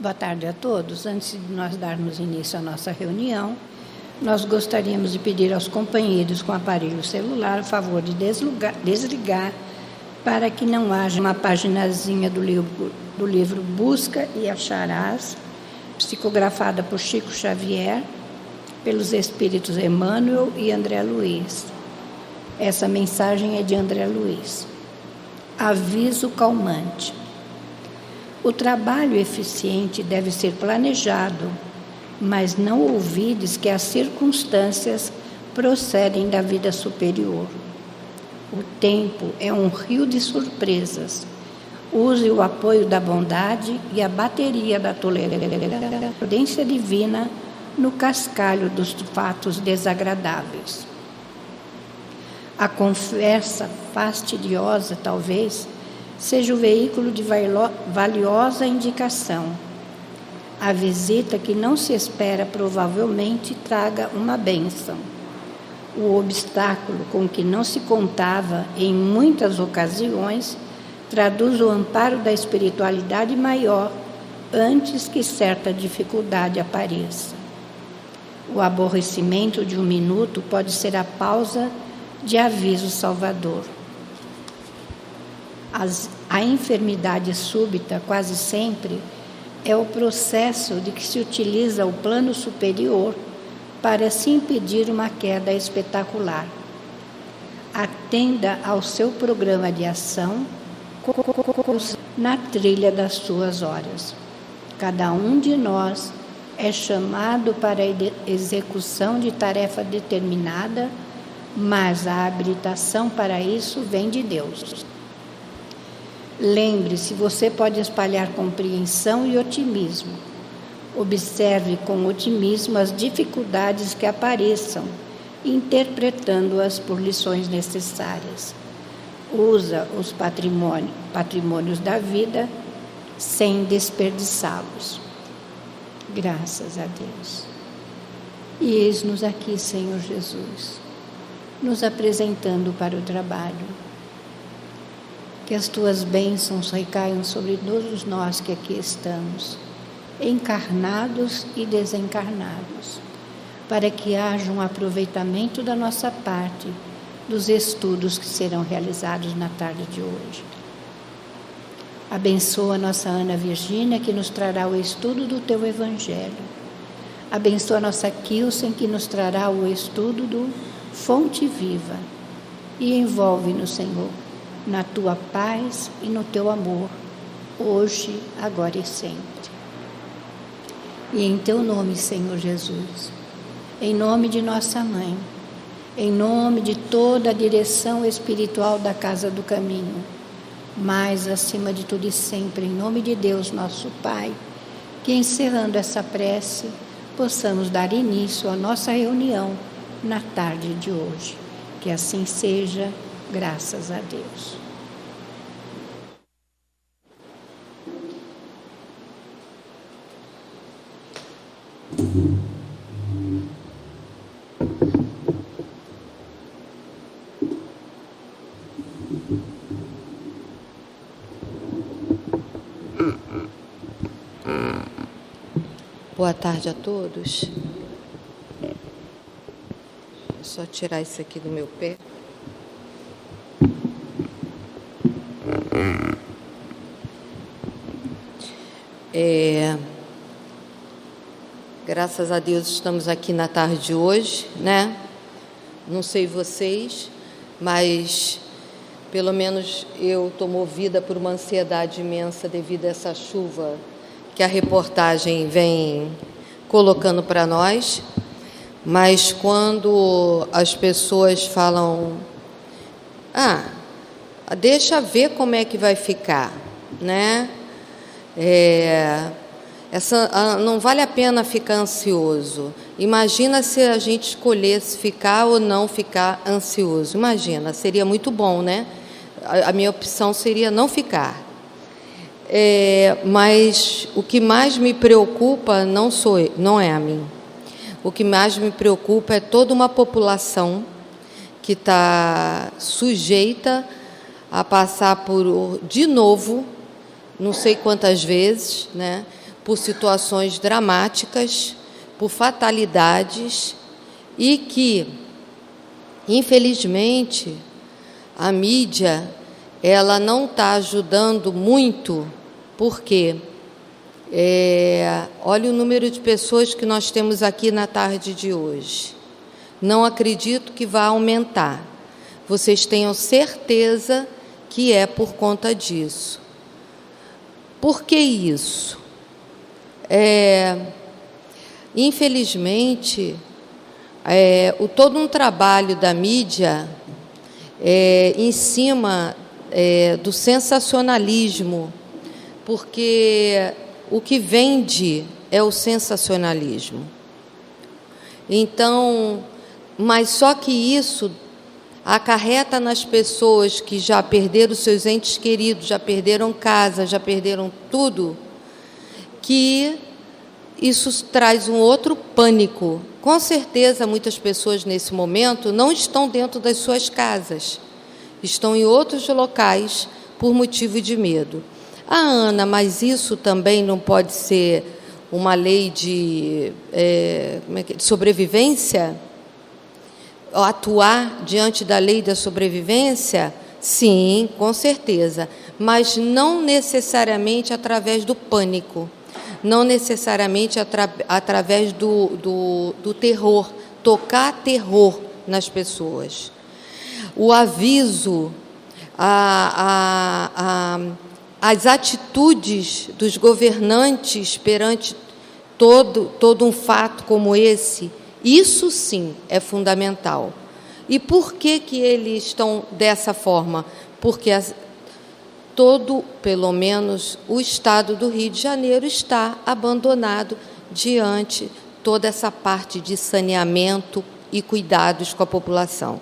Boa tarde a todos. Antes de nós darmos início à nossa reunião, nós gostaríamos de pedir aos companheiros com aparelho celular o favor de desligar para que não haja uma paginazinha do livro Busca e Acharás, psicografada por Chico Xavier, pelos espíritos Emmanuel e André Luiz. Essa mensagem é de André Luiz. Aviso calmante. O trabalho eficiente deve ser planejado, mas não ouvides que as circunstâncias procedem da vida superior. O tempo é um rio de surpresas. Use o apoio da bondade e a bateria da tolerância, da prudência divina no cascalho dos fatos desagradáveis. A conversa fastidiosa, talvez, seja o veículo de valiosa indicação. A visita que não se espera provavelmente traga uma bênção. O obstáculo com que não se contava em muitas ocasiões traduz o amparo da espiritualidade maior antes que certa dificuldade apareça. O aborrecimento de um minuto pode ser a pausa de aviso salvador. A enfermidade súbita, quase sempre, é o processo de que se utiliza o plano superior para se impedir uma queda espetacular. Atenda ao seu programa de ação na trilha das suas horas. Cada um de nós é chamado para a execução de tarefa determinada, mas a habilitação para isso vem de Deus. Lembre-se, você pode espalhar compreensão e otimismo. Observe com otimismo as dificuldades que apareçam, interpretando-as por lições necessárias. Usa os patrimônios da vida sem desperdiçá-los. Graças a Deus. E eis-nos aqui, Senhor Jesus, nos apresentando para o trabalho. Que as tuas bênçãos recaiam sobre todos nós que aqui estamos, encarnados e desencarnados, para que haja um aproveitamento da nossa parte dos estudos que serão realizados na tarde de hoje. Abençoa a nossa Ana Virgínia, que nos trará o estudo do teu Evangelho. Abençoa a nossa Kilsen, que nos trará o estudo do Fonte Viva. E envolve-nos, Senhor, na tua paz e no teu amor, hoje, agora e sempre. E em teu nome, Senhor Jesus, em nome de nossa mãe, em nome de toda a direção espiritual da Casa do Caminho, mas, acima de tudo e sempre, em nome de Deus, nosso Pai, que encerrando essa prece, possamos dar início à nossa reunião na tarde de hoje. Que assim seja, graças a Deus. Boa tarde a todos. Só tirar isso aqui do meu pé. Graças a Deus estamos aqui na tarde de hoje, né? Não sei vocês, mas pelo menos eu estou movida por uma ansiedade imensa devido a essa chuva que a reportagem vem colocando para nós. Mas quando as pessoas falam, deixa ver como é que vai ficar, né? Não vale a pena ficar ansioso. Imagina se a gente escolhesse ficar ou não ficar ansioso. Imagina, seria muito bom, né? A minha opção seria não ficar. Mas o que mais me preocupa não é a mim. O que mais me preocupa é toda uma população que está sujeita a passar por, de novo, não sei quantas vezes, né, por situações dramáticas, por fatalidades, e que, infelizmente, a mídia ela não está ajudando muito, porque olha o número de pessoas que nós temos aqui na tarde de hoje. Não acredito que vá aumentar. Vocês tenham certeza que é por conta disso. Por que isso? Infelizmente, todo um trabalho da mídia em cima do sensacionalismo, porque o que vende é o sensacionalismo. Então, mas só que isso acarreta nas pessoas que já perderam seus entes queridos, já perderam casa, já perderam tudo, que isso traz um outro pânico. Com certeza, muitas pessoas, nesse momento, não estão dentro das suas casas, estão em outros locais por motivo de medo. Ana, mas isso também não pode ser uma lei de sobrevivência? Atuar diante da lei da sobrevivência? Sim, com certeza, mas não necessariamente através do pânico, não necessariamente através do terror, tocar terror nas pessoas. O aviso, as atitudes dos governantes perante todo um fato como esse, isso sim é fundamental. E por que eles estão dessa forma? Porque pelo menos o estado do Rio de Janeiro está abandonado diante toda essa parte de saneamento e cuidados com a população.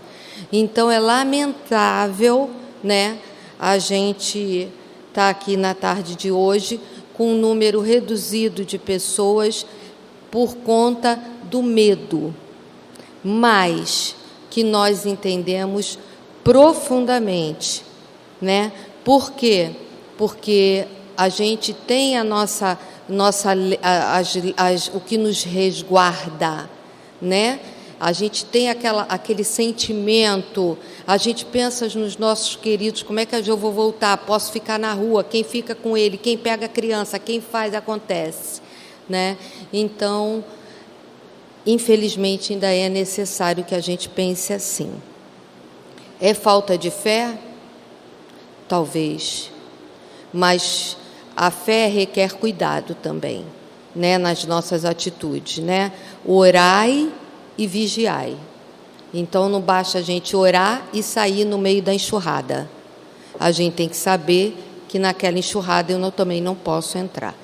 Então, é lamentável, né, a gente estar aqui na tarde de hoje com um número reduzido de pessoas por conta do medo, mas que nós entendemos profundamente, né? Por quê? Porque a gente tem o que nos resguarda, né? A gente tem aquele sentimento, a gente pensa nos nossos queridos, como é que eu vou voltar? Posso ficar na rua? Quem fica com ele? Quem pega a criança? Quem faz? Acontece, né? Então, infelizmente, ainda é necessário que a gente pense assim. É falta de fé? Talvez, mas a fé requer cuidado também, né, nas nossas atitudes, né? Orai e vigiai. Então, não basta a gente orar e sair no meio da enxurrada. A gente tem que saber que naquela enxurrada eu também não posso entrar.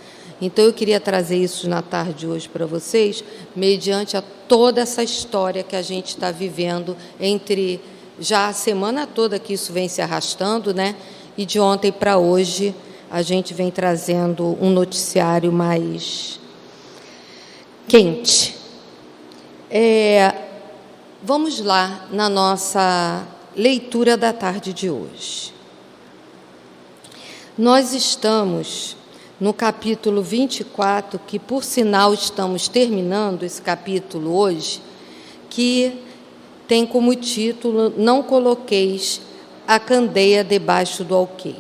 Então, eu queria trazer isso na tarde de hoje para vocês, mediante toda essa história que a gente está vivendo entre já a semana toda que isso vem se arrastando, né? E de ontem para hoje a gente vem trazendo um noticiário mais quente. Vamos lá na nossa leitura da tarde de hoje. Nós estamos no capítulo 24, que, por sinal, estamos terminando esse capítulo hoje, que tem como título Não coloqueis a candeia debaixo do alqueire.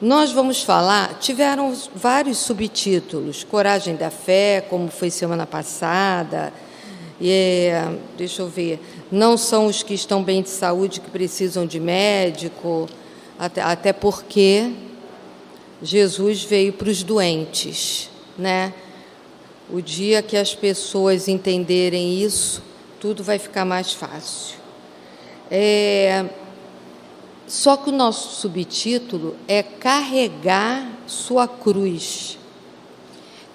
Nós vamos falar, tiveram vários subtítulos, Coragem da Fé, como foi semana passada, deixa eu ver, não são os que estão bem de saúde que precisam de médico, até porque Jesus veio para os doentes, né? O dia que as pessoas entenderem isso, tudo vai ficar mais fácil. Só que o nosso subtítulo é Carregar sua cruz.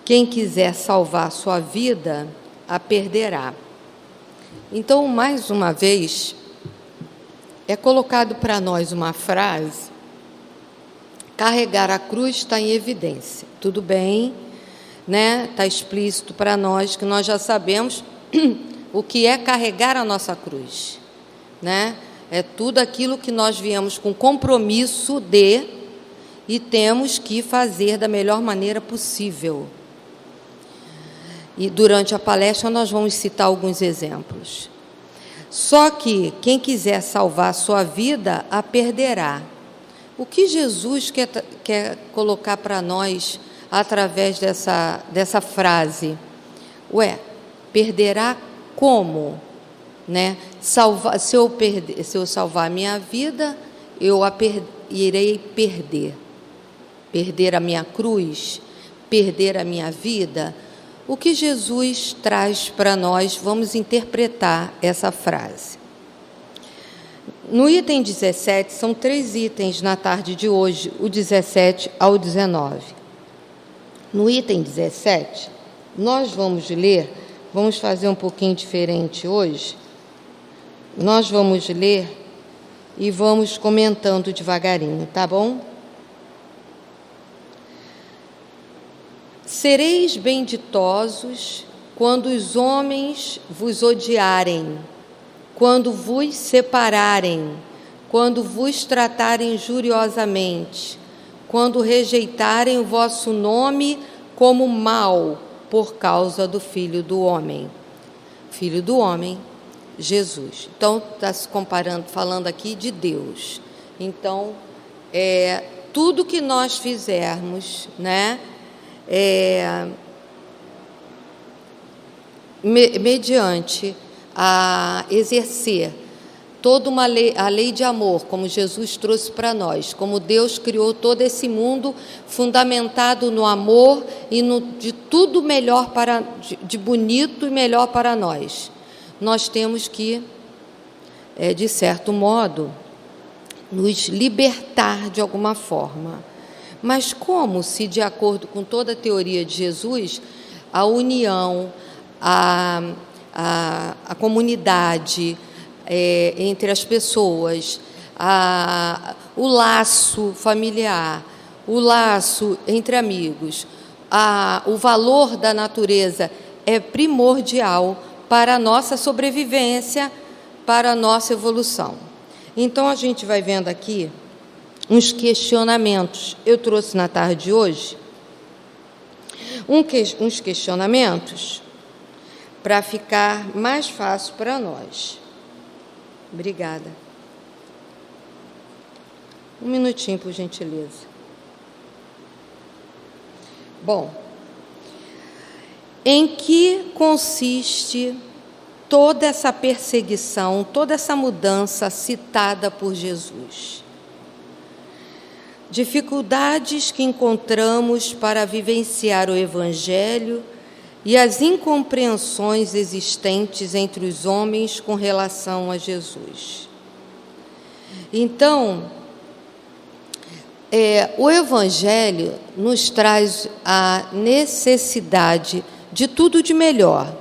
Quem quiser salvar sua vida, a perderá. Então, mais uma vez, é colocado para nós uma frase: carregar a cruz está em evidência. Tudo bem, né? Está explícito para nós, que nós já sabemos o que é carregar a nossa cruz, né? É tudo aquilo que nós viemos com compromisso de e temos que fazer da melhor maneira possível. E durante a palestra nós vamos citar alguns exemplos. Só que quem quiser salvar a sua vida, a perderá. O que Jesus quer colocar para nós através dessa frase? Perderá como? Né? Se eu salvar a minha vida, irei perder. Perder a minha cruz, perder a minha vida. O que Jesus traz para nós, vamos interpretar essa frase. No item 17, são 3 itens na tarde de hoje, o 17 ao 19. No item 17, nós vamos ler, vamos fazer um pouquinho diferente hoje. Nós vamos ler e vamos comentando devagarinho, tá bom? Sereis benditosos quando os homens vos odiarem, quando vos separarem, quando vos tratarem injuriosamente, quando rejeitarem o vosso nome como mal por causa do Filho do Homem. Filho do Homem, Jesus. Então, está se comparando, falando aqui de Deus. Então, tudo que nós fizermos, né? Mediante a exercer toda a lei de amor, como Jesus trouxe para nós, como Deus criou todo esse mundo fundamentado no amor e de tudo melhor de bonito e melhor para nós. Nós temos que, de certo modo, nos libertar de alguma forma. Mas como se, de acordo com toda a teoria de Jesus, a união, a comunidade entre as pessoas, o laço familiar, o laço entre amigos, o valor da natureza é primordial para a nossa sobrevivência, para a nossa evolução. Então, a gente vai vendo aqui uns questionamentos. Eu trouxe na tarde de hoje uns questionamentos para ficar mais fácil para nós. Obrigada. Um minutinho, por gentileza. Bom, em que consiste toda essa perseguição, toda essa mudança citada por Jesus? Dificuldades que encontramos para vivenciar o Evangelho e as incompreensões existentes entre os homens com relação a Jesus. Então, o Evangelho nos traz a necessidade de tudo de melhor.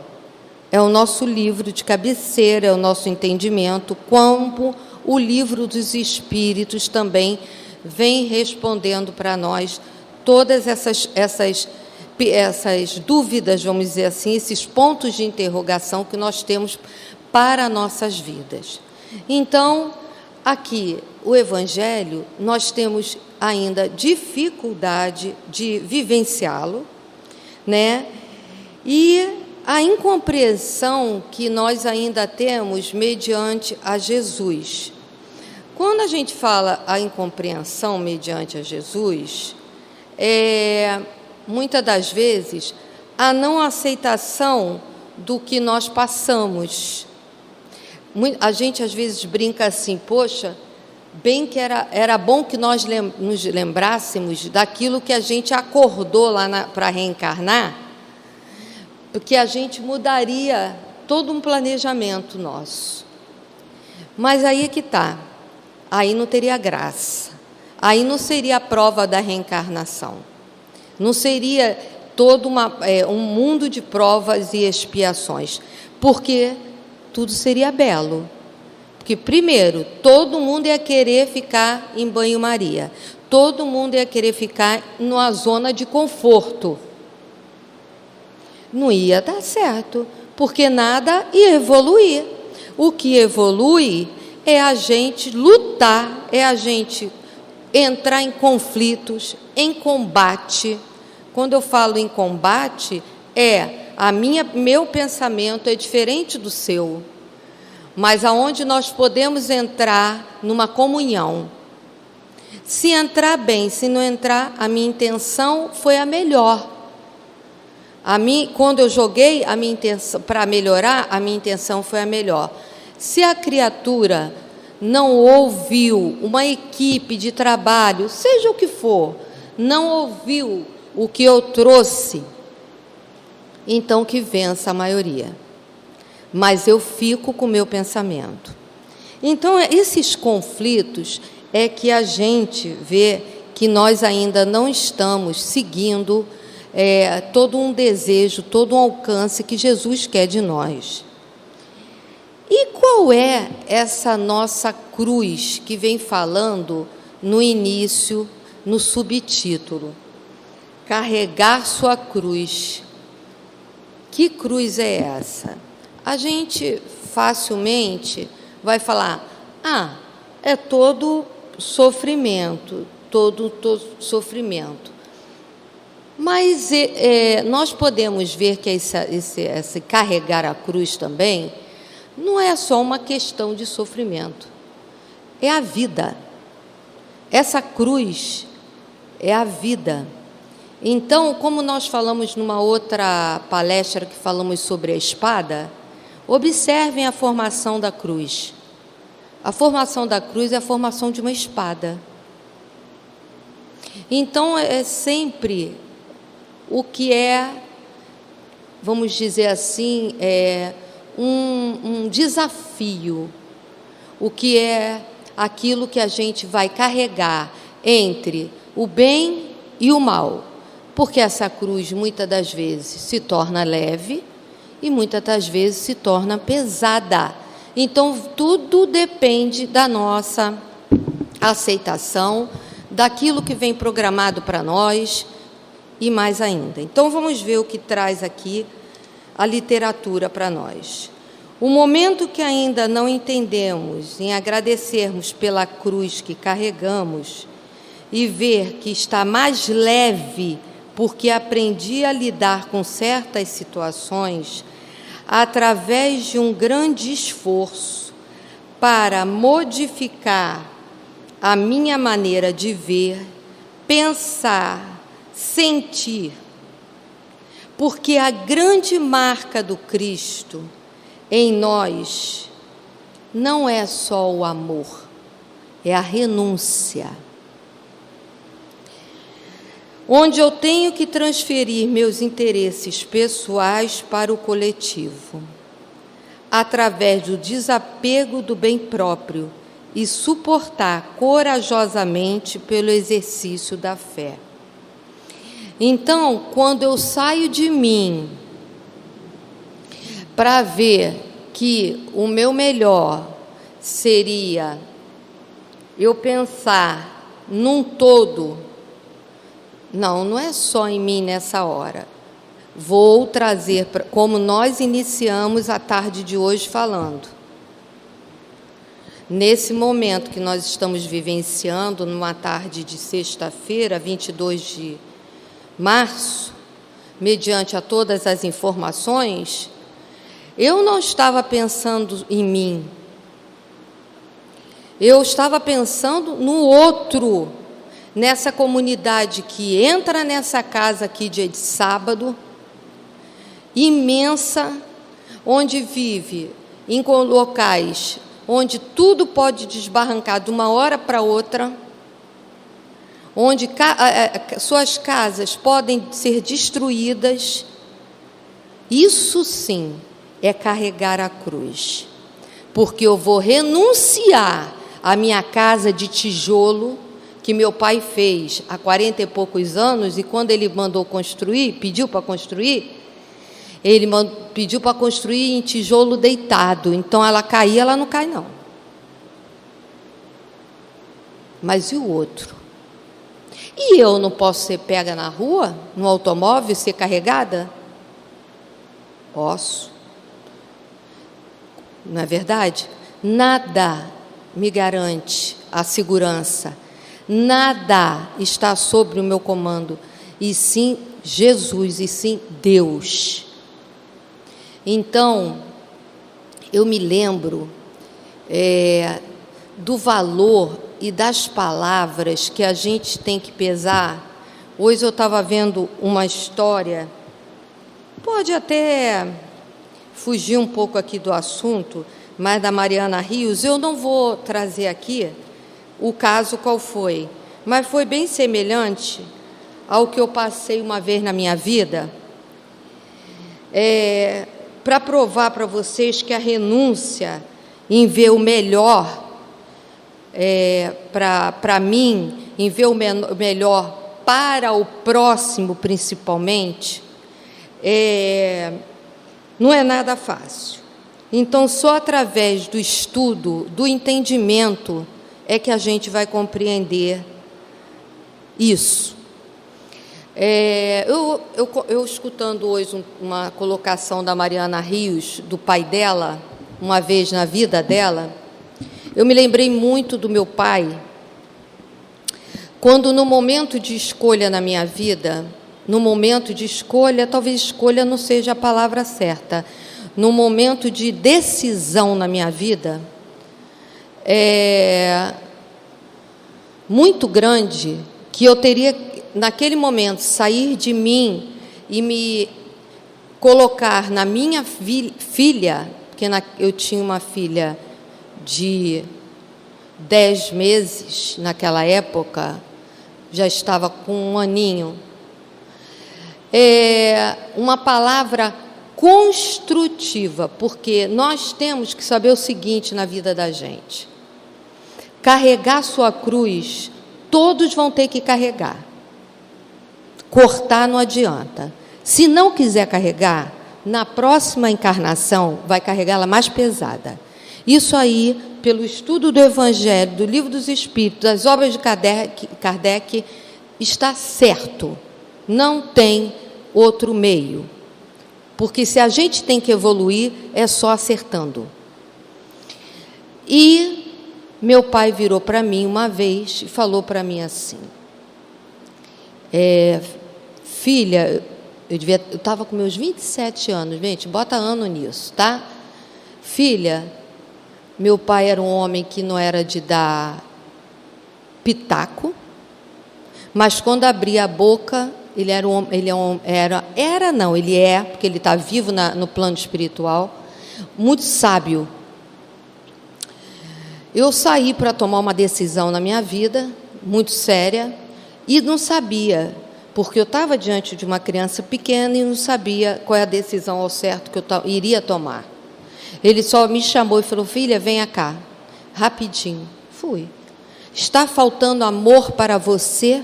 É o nosso livro de cabeceira, é o nosso entendimento, como o livro dos Espíritos também vem respondendo para nós todas essas dúvidas, vamos dizer assim, esses pontos de interrogação que nós temos para nossas vidas. Então, aqui, o Evangelho, nós temos ainda dificuldade de vivenciá-lo, né? E a incompreensão que nós ainda temos mediante a Jesus. Quando a gente fala a incompreensão mediante a Jesus, muitas das vezes, a não aceitação do que nós passamos. A gente, às vezes, brinca assim, poxa, bem que era bom que nós nos lembrássemos daquilo que a gente acordou lá para reencarnar, porque a gente mudaria todo um planejamento nosso. Mas aí é que está. Aí não teria graça, aí não seria a prova da reencarnação, não seria todo um mundo de provas e expiações, porque tudo seria belo. Porque, primeiro, todo mundo ia querer ficar em banho-maria, todo mundo ia querer ficar numa zona de conforto. Não ia dar certo, porque nada ia evoluir. O que evolui é a gente lutar, é a gente entrar em conflitos, em combate. Quando eu falo em combate, meu pensamento é diferente do seu, mas aonde nós podemos entrar numa comunhão. Se entrar bem, se não entrar, a minha intenção foi a melhor. Quando eu joguei a minha intenção para melhorar, a minha intenção foi a melhor. Se a criatura não ouviu, uma equipe de trabalho, seja o que for, não ouviu o que eu trouxe, então que vença a maioria. Mas eu fico com o meu pensamento. Então, esses conflitos é que a gente vê que nós ainda não estamos seguindo todo um desejo, todo um alcance que Jesus quer de nós. E qual é essa nossa cruz que vem falando no início, no subtítulo? Carregar sua cruz. Que cruz é essa? A gente facilmente vai falar, é todo sofrimento, todo sofrimento. Mas nós podemos ver que esse carregar a cruz também não é só uma questão de sofrimento, é a vida. Essa cruz é a vida. Então, como nós falamos numa outra palestra que falamos sobre a espada, observem a formação da cruz. A formação da cruz é a formação de uma espada. Então, é sempre o que vamos dizer assim, um desafio, o que é aquilo que a gente vai carregar entre o bem e o mal, porque essa cruz muitas das vezes se torna leve e muitas das vezes se torna pesada. Então, tudo depende da nossa aceitação, daquilo que vem programado para nós e mais ainda. Então, vamos ver o que traz aqui a literatura para nós. O momento que ainda não entendemos em agradecermos pela cruz que carregamos e ver que está mais leve porque aprendi a lidar com certas situações através de um grande esforço para modificar a minha maneira de ver, pensar, sentir. Porque a grande marca do Cristo em nós não é só o amor, é a renúncia. Onde eu tenho que transferir meus interesses pessoais para o coletivo, através do desapego do bem próprio e suportar corajosamente pelo exercício da fé. Então, quando eu saio de mim para ver que o meu melhor seria eu pensar num todo, não é só em mim nessa hora. Vou trazer, como nós iniciamos a tarde de hoje falando. Nesse momento que nós estamos vivenciando, numa tarde de sexta-feira, 22 de março, mediante a todas as informações, eu não estava pensando em mim. Eu estava pensando no outro, nessa comunidade que entra nessa casa aqui dia de sábado, imensa, onde vive em locais onde tudo pode desbarrancar de uma hora para outra, onde suas casas podem ser destruídas. Isso sim é carregar a cruz, porque eu vou renunciar à minha casa de tijolo que meu pai fez há 40 e poucos anos, e quando ele mandou construir, pediu para construir, ele pediu para construir em tijolo deitado, então ela caía, ela não cai não. Mas e o outro? E eu não posso ser pega na rua, no automóvel, ser carregada? Posso. Não é verdade? Nada me garante a segurança, Nada está sobre o meu comando, e sim Jesus, e sim Deus. Então, eu me lembro do valor e das palavras que a gente tem que pesar. Hoje eu estava vendo uma história, pode até fugir um pouco aqui do assunto, mas da Mariana Rios. Eu não vou trazer aqui o caso qual foi, mas foi bem semelhante ao que eu passei uma vez na minha vida, para provar para vocês que a renúncia em ver o melhor para mim, em ver o melhor para o próximo, principalmente, não é nada fácil. Então, só através do estudo, do entendimento, é que a gente vai compreender isso. Eu escutando hoje uma colocação da Mariana Rios, do pai dela, uma vez na vida dela, eu me lembrei muito do meu pai, quando no momento de escolha na minha vida, no momento de escolha, talvez escolha não seja a palavra certa, no momento de decisão na minha vida, muito grande, que eu teria, naquele momento, sair de mim e me colocar na minha filha, porque eu tinha uma filha de 10 meses, naquela época, já estava com 1 aninho, uma palavra construtiva, porque nós temos que saber o seguinte na vida da gente: carregar sua cruz, todos vão ter que carregar. Cortar não adianta. Se não quiser carregar, na próxima encarnação vai carregá-la mais pesada. Isso aí, pelo estudo do Evangelho, do Livro dos Espíritos, das obras de Kardec, está certo. Não tem outro meio. Porque se a gente tem que evoluir, é só acertando. E meu pai virou para mim uma vez e falou para mim assim: filha, eu estava com meus 27 anos, gente, bota ano nisso, tá? Filha, meu pai era um homem que não era de dar pitaco, mas quando abria a boca, ele é, porque ele está vivo no plano espiritual, muito sábio. Eu saí para tomar uma decisão na minha vida, muito séria, e não sabia, porque eu estava diante de uma criança pequena e não sabia qual é a decisão ao certo que eu iria tomar. Ele só me chamou e falou: filha, venha cá, rapidinho. Fui. Está faltando amor para você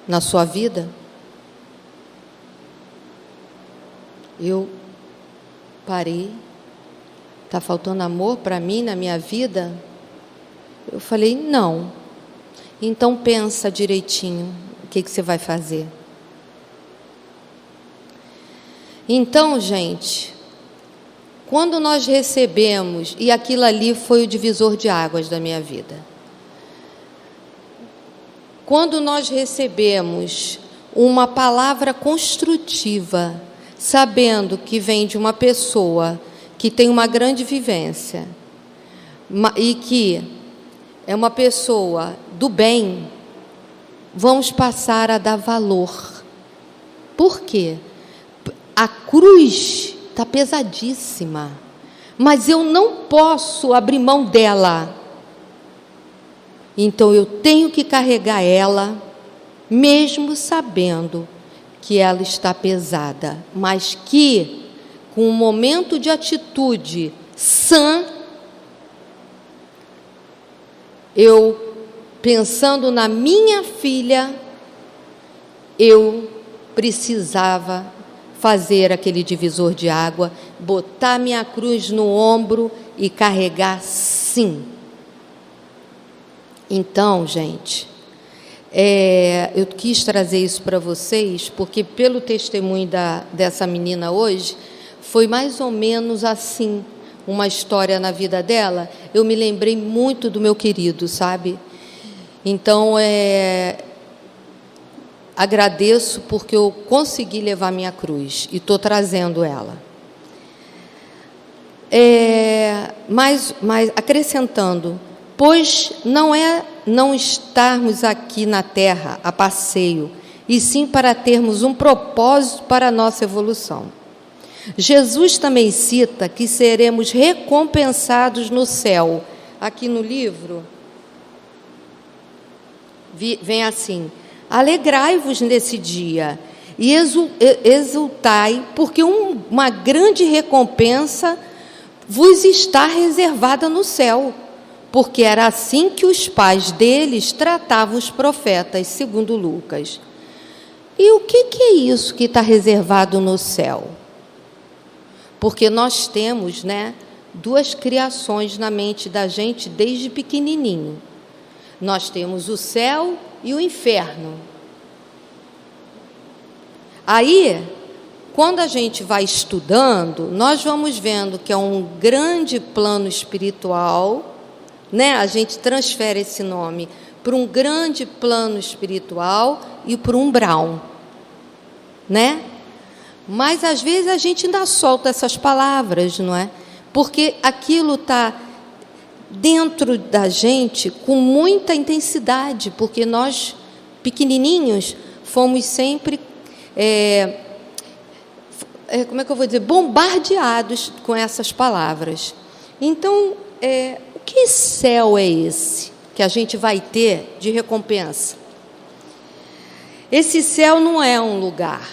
na sua vida? Eu parei. Está faltando amor para mim na minha vida? Eu falei: não. Então pensa direitinho o que você vai fazer. Então, gente, quando nós recebemos, e aquilo ali foi o divisor de águas da minha vida, quando nós recebemos uma palavra construtiva, sabendo que vem de uma pessoa que tem uma grande vivência e que é uma pessoa do bem, vamos passar a dar valor. Por quê? A cruz está pesadíssima, mas eu não posso abrir mão dela. Então eu tenho que carregar ela, mesmo sabendo que ela está pesada, mas que, com um momento de atitude sã, eu, pensando na minha filha, eu precisava fazer aquele divisor de água, botar minha cruz no ombro e carregar, sim. Então, gente, eu quis trazer isso para vocês, porque pelo testemunho dessa menina hoje, foi mais ou menos assim, uma história na vida dela. Eu me lembrei muito do meu querido, sabe? Então, agradeço porque eu consegui levar minha cruz e estou trazendo ela. Mas acrescentando, pois não estarmos aqui na terra a passeio, e sim para termos um propósito para a nossa evolução. Jesus também cita que seremos recompensados no céu. Aqui no livro, vem assim: alegrai-vos nesse dia e exultai, porque uma grande recompensa vos está reservada no céu, porque era assim que os pais deles tratavam os profetas, segundo Lucas. E o que é isso que está reservado no céu? Porque nós temos, duas criações na mente da gente desde pequenininho. Nós temos o céu e o inferno. Aí, quando a gente vai estudando, nós vamos vendo que é um grande plano espiritual, a gente transfere esse nome para um grande plano espiritual e para um umbral, Mas, às vezes, a gente ainda solta essas palavras, não é? Porque aquilo está dentro da gente com muita intensidade, porque nós, pequenininhos, fomos sempre, como é que eu vou dizer, bombardeados com essas palavras. Então, o que céu é esse que a gente vai ter de recompensa? Esse céu não é um lugar,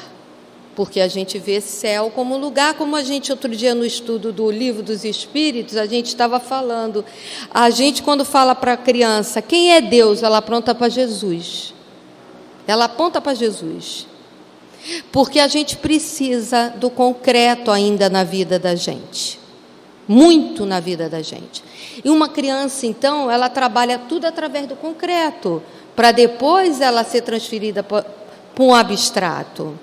porque a gente vê céu como lugar, como a gente, outro dia, no estudo do Livro dos Espíritos, a gente estava falando. A gente, quando fala para a criança, quem é Deus? Ela aponta para Jesus. Ela aponta para Jesus. Porque a gente precisa do concreto ainda na vida da gente. Muito na vida da gente. E uma criança, então, ela trabalha tudo através do concreto, para depois ela ser transferida para um abstrato,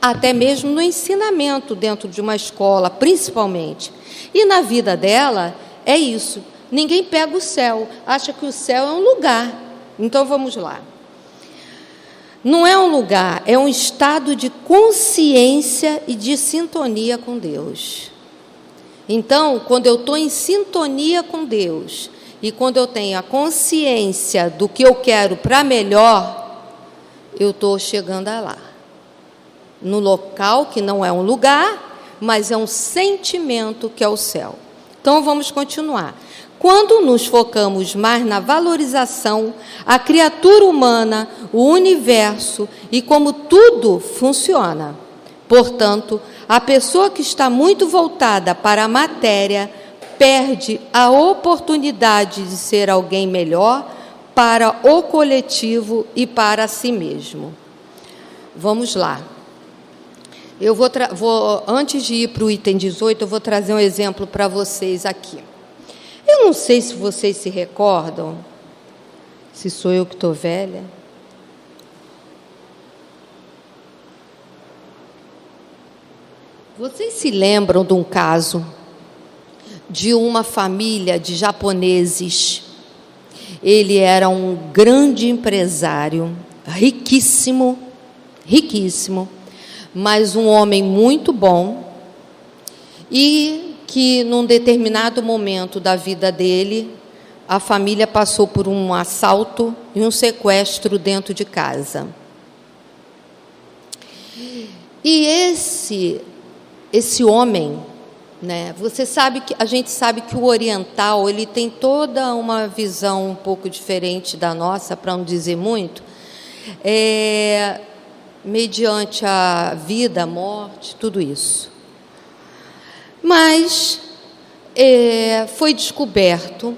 Até mesmo no ensinamento dentro de uma escola, principalmente. E na vida dela, é isso. Ninguém pega o céu, acha que o céu é um lugar. Então, vamos lá. Não é um lugar, é um estado de consciência e de sintonia com Deus. Então, quando eu estou em sintonia com Deus, e quando eu tenho a consciência do que eu quero para melhor, eu estou chegando a lá. No local que não é um lugar, mas é um sentimento que é o céu. Então, vamos continuar. Quando nos focamos mais na valorização, a criatura humana, o universo e como tudo funciona. Portanto, a pessoa que está muito voltada para a matéria perde a oportunidade de ser alguém melhor para o coletivo e para si mesmo. Vamos lá. Eu antes de ir para o item 18, eu vou trazer um exemplo para vocês aqui. Eu não sei se vocês se recordam, se sou eu que estou velha. Vocês se lembram de um caso de uma família de japoneses? Ele era um grande empresário, riquíssimo, mas um homem muito bom, e que, num determinado momento da vida dele, a família passou por um assalto e um sequestro dentro de casa. E esse homem, você sabe que a gente sabe que o oriental, ele tem toda uma visão um pouco diferente da nossa, para não dizer muito, mediante a vida, a morte, tudo isso. Mas foi descoberto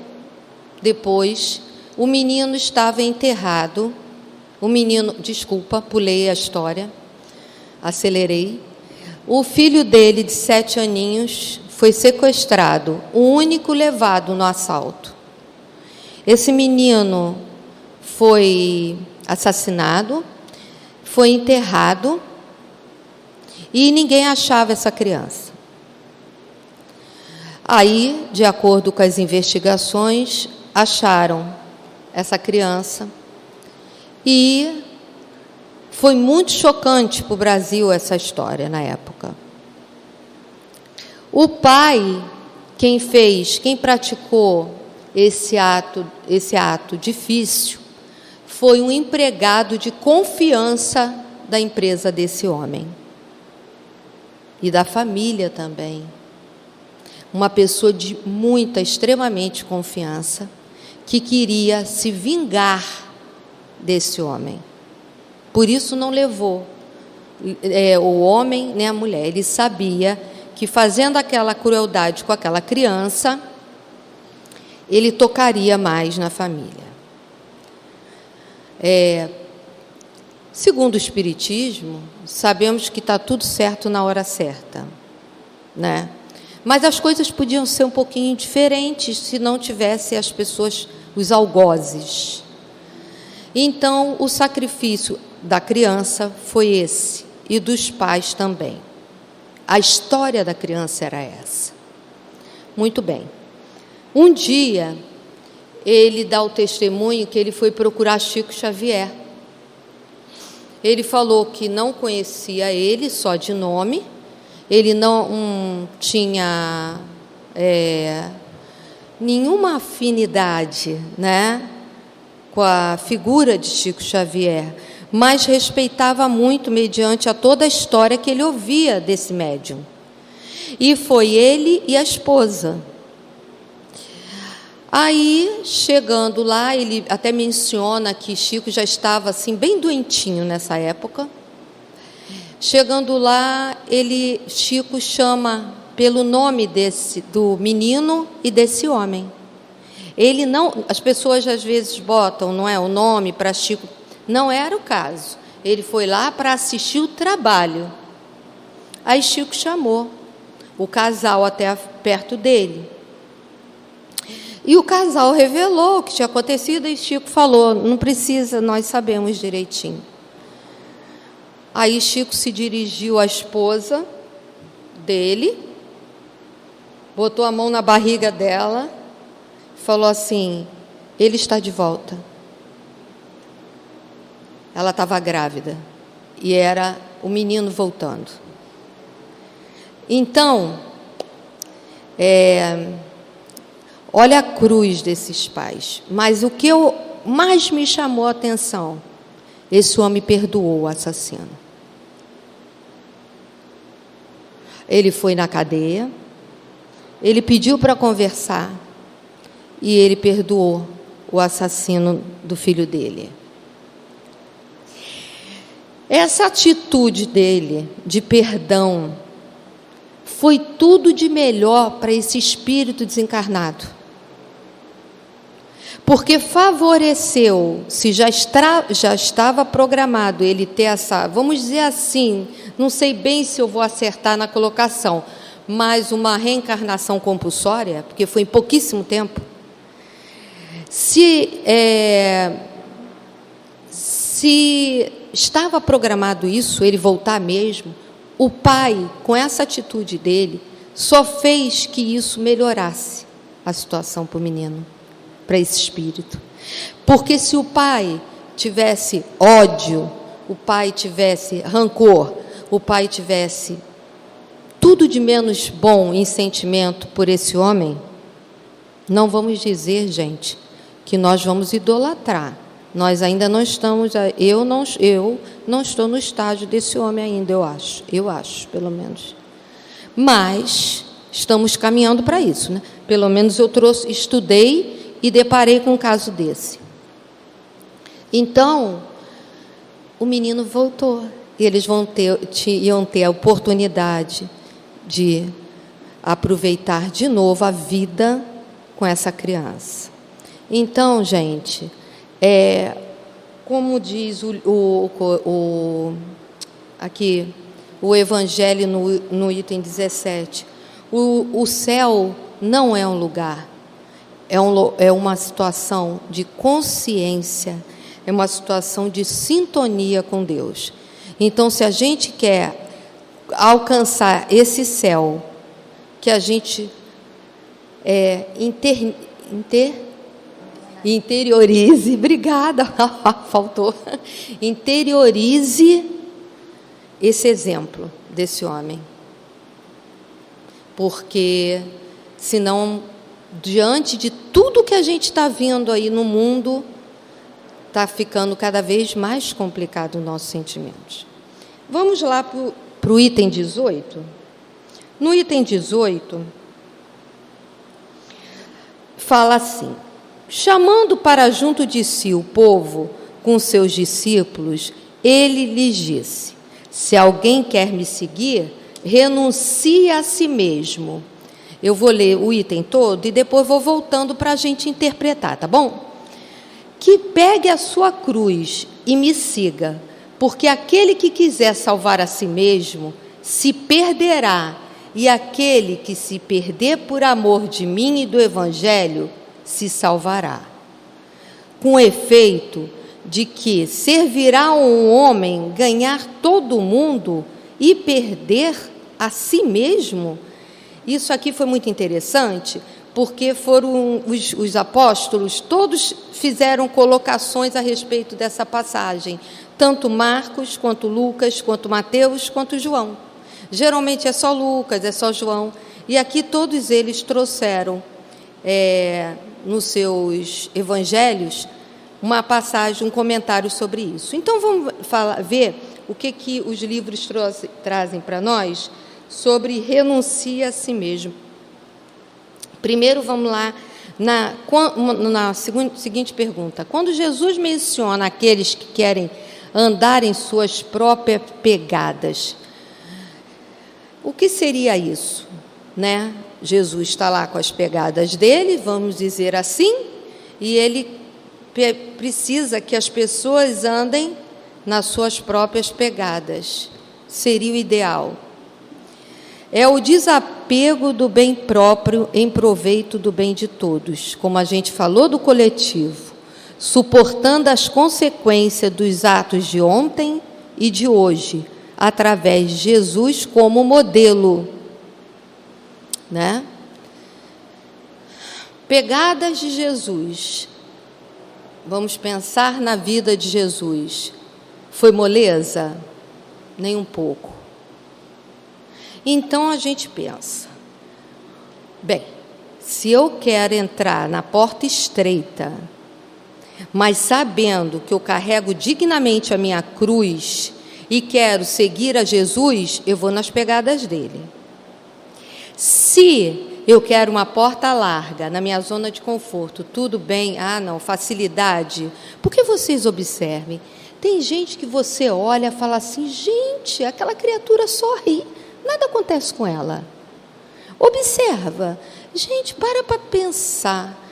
depois, o menino estava enterrado. Desculpa, pulei a história, acelerei. O filho dele, de 7 aninhos, foi sequestrado, o único levado no assalto. Esse menino foi assassinado, foi enterrado, e ninguém achava essa criança. Aí, de acordo com as investigações, acharam essa criança. E foi muito chocante para o Brasil essa história na época. O pai, quem praticou esse ato difícil, foi um empregado de confiança da empresa desse homem. E da família também. Uma pessoa de muita, extremamente confiança, que queria se vingar desse homem. Por isso não levou o homem nem a mulher. Ele sabia que fazendo aquela crueldade com aquela criança, ele tocaria mais na família. Segundo o Espiritismo, sabemos que está tudo certo na hora certa, né? Mas as coisas podiam ser um pouquinho diferentes se não tivesse as pessoas, os algozes. Então, o sacrifício da criança foi esse, e dos pais também. A história da criança era essa. Muito bem. Um dia, ele dá o testemunho que ele foi procurar Chico Xavier. Ele falou que não conhecia ele, só de nome. Ele não tinha nenhuma afinidade, né, com a figura de Chico Xavier, mas respeitava muito mediante a toda a história que ele ouvia desse médium. E foi ele e a esposa. Aí, chegando lá, ele até menciona que Chico já estava assim bem doentinho nessa época. Chegando lá, Chico chama pelo nome do menino e desse homem. Ele não, as pessoas às vezes botam, não é, o nome para Chico. Não era o caso. Ele foi lá para assistir o trabalho. Aí Chico chamou o casal até perto dele. E o casal revelou o que tinha acontecido e Chico falou: não precisa, nós sabemos direitinho. Aí Chico se dirigiu à esposa dele, botou a mão na barriga dela, falou assim: ele está de volta. Ela estava grávida e era o menino voltando. Então, olha a cruz desses pais. Mas o que mais me chamou a atenção, esse homem perdoou o assassino. Ele foi na cadeia, ele pediu para conversar e ele perdoou o assassino do filho dele. Essa atitude dele de perdão foi tudo de melhor para esse espírito desencarnado. Porque favoreceu, se já estava programado ele ter essa, vamos dizer assim, não sei bem se eu vou acertar na colocação, mas uma reencarnação compulsória, porque foi em pouquíssimo tempo. Se estava programado isso, ele voltar mesmo, o pai, com essa atitude dele, só fez que isso melhorasse a situação para o menino, para esse espírito. Porque se o pai tivesse ódio, o pai tivesse rancor, o pai tivesse tudo de menos bom em sentimento por esse homem, não vamos dizer, gente, que nós vamos idolatrar. Nós ainda não estamos, eu não estou no estágio desse homem ainda, eu acho, pelo menos. Mas estamos caminhando para isso, né? Pelo menos eu estudei e deparei com um caso desse. Então, o menino voltou e eles iam ter a oportunidade de aproveitar de novo a vida com essa criança. Então, gente, como diz aqui o Evangelho no item 17, o céu não é um lugar, é uma situação de consciência, é uma situação de sintonia com Deus. Então, se a gente quer alcançar esse céu, Interiorize, obrigada, faltou. Interiorize esse exemplo desse homem. Porque, senão, diante de tudo que a gente está vendo aí no mundo, está ficando cada vez mais complicado os nossos sentimentos. Vamos lá para o item 18. No item 18, fala assim: chamando para junto de si o povo com seus discípulos, ele lhes disse: se alguém quer me seguir, renuncie a si mesmo. Eu vou ler o item todo e depois vou voltando para a gente interpretar, tá bom? Que pegue a sua cruz e me siga, porque aquele que quiser salvar a si mesmo, se perderá, e aquele que se perder por amor de mim e do Evangelho, se salvará. Com efeito de que servirá a um homem ganhar todo o mundo e perder a si mesmo? Isso aqui foi muito interessante, porque foram os apóstolos, todos fizeram colocações a respeito dessa passagem, tanto Marcos, quanto Lucas, quanto Mateus, quanto João. Geralmente é só Lucas, é só João, e aqui todos eles trouxeram, nos seus evangelhos, uma passagem, um comentário sobre isso. Então, vamos ver o que os livros trazem para nós sobre renuncia a si mesmo. Primeiro, vamos lá, na seguinte pergunta. Quando Jesus menciona aqueles que querem andar em suas próprias pegadas, o que seria isso, né? Jesus está lá com as pegadas dele, vamos dizer assim, e ele precisa que as pessoas andem nas suas próprias pegadas. Seria o ideal. É o desapego do bem próprio em proveito do bem de todos, como a gente falou do coletivo, suportando as consequências dos atos de ontem e de hoje, através de Jesus como modelo, né? Pegadas de Jesus. Vamos pensar na vida de Jesus. Foi moleza? Nem um pouco. Então a gente pensa, bem, se eu quero entrar na porta estreita, mas sabendo que eu carrego dignamente a minha cruz e quero seguir a Jesus, eu vou nas pegadas dele. Se eu quero uma porta larga, na minha zona de conforto, tudo bem, não, facilidade, porque vocês observem, tem gente que você olha e fala assim, gente, aquela criatura sorri, nada acontece com ela. Observa, gente, para pensar.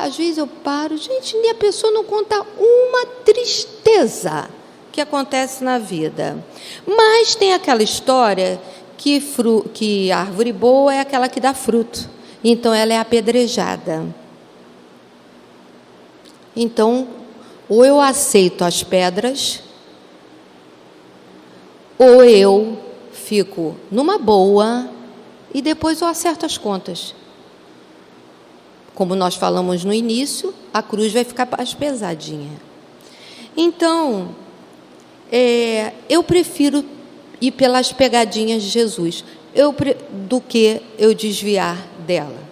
Às vezes eu paro, gente, e a pessoa não conta uma tristeza que acontece na vida. Mas tem aquela história que árvore boa é aquela que dá fruto. Então ela é apedrejada. Então, ou eu aceito as pedras, ou eu fico numa boa e depois eu acerto as contas. Como nós falamos no início, a cruz vai ficar mais pesadinha. Então, eu prefiro ir pelas pegadinhas de Jesus do que eu desviar dela.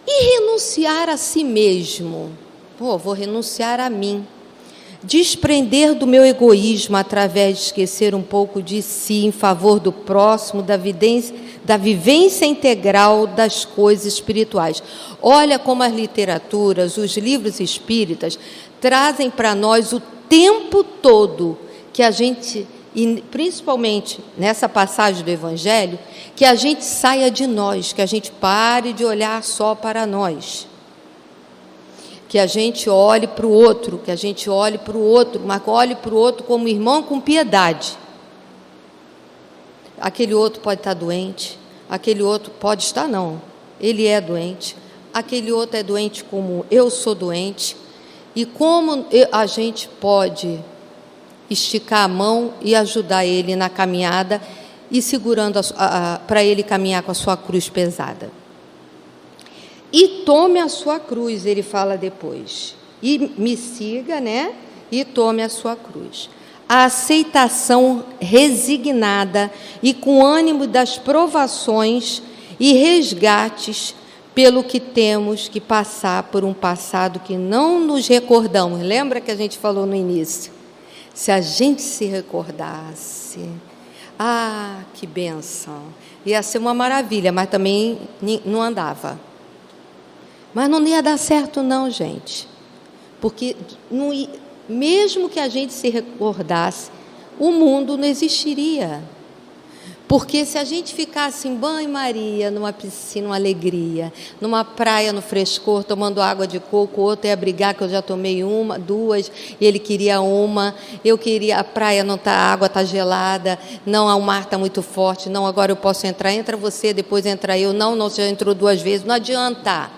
E renunciar a si mesmo. Vou renunciar a mim. Desprender do meu egoísmo através de esquecer um pouco de si em favor do próximo, da vivência integral das coisas espirituais. Olha como as literaturas, os livros espíritas trazem para nós o tempo todo que a gente, e principalmente nessa passagem do Evangelho, que a gente saia de nós, que a gente pare de olhar só para nós. Que a gente olhe para o outro, mas olhe para o outro como irmão com piedade. Aquele outro pode estar doente, aquele outro pode estar não, ele é doente, aquele outro é doente como eu sou doente, e como a gente pode esticar a mão e ajudar ele na caminhada e segurando para ele caminhar com a sua cruz pesada. e tome a sua cruz, ele fala depois. E me siga, né? E tome a sua cruz. A aceitação resignada e com ânimo das provações e resgates pelo que temos que passar por um passado que não nos recordamos. Lembra que a gente falou no início? Se a gente se recordasse, que bênção! Ia ser uma maravilha, mas também não andava. Mas não ia dar certo não, gente. Porque mesmo que a gente se recordasse, o mundo não existiria. Porque se a gente ficasse em banho-maria, numa piscina, uma alegria, numa praia, no frescor, tomando água de coco, o outro ia brigar que eu já tomei uma, duas, e ele queria uma, eu queria, a praia não está, a água está gelada, não, o mar está muito forte, não, agora eu posso entrar, entra você, depois entra eu, não, você já entrou 2 vezes, não adianta.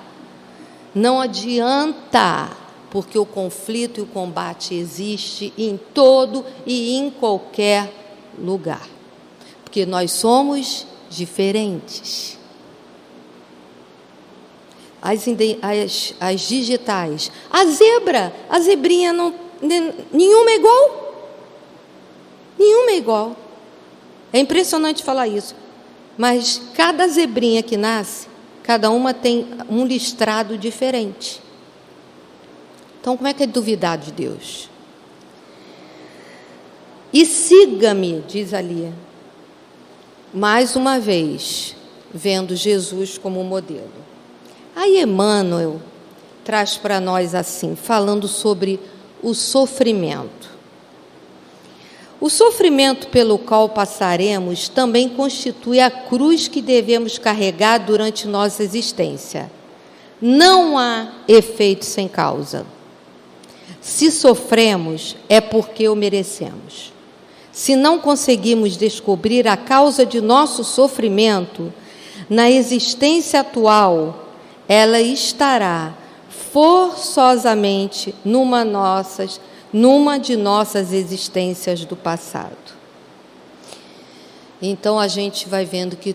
Não adianta, porque o conflito e o combate existe em todo e em qualquer lugar. Porque nós somos diferentes. As digitais. A zebrinha, nenhuma é igual. Nenhuma é igual. É impressionante falar isso. Mas cada zebrinha que nasce, cada uma tem um listrado diferente. Então, como é que é duvidar de Deus? E siga-me, diz ali, mais uma vez, vendo Jesus como modelo. Aí Emmanuel traz para nós assim, falando sobre o sofrimento. O sofrimento pelo qual passaremos também constitui a cruz que devemos carregar durante nossa existência. Não há efeito sem causa. Se sofremos, é porque o merecemos. Se não conseguimos descobrir a causa de nosso sofrimento, na existência atual, ela estará forçosamente numa de nossas existências do passado. Então a gente vai vendo que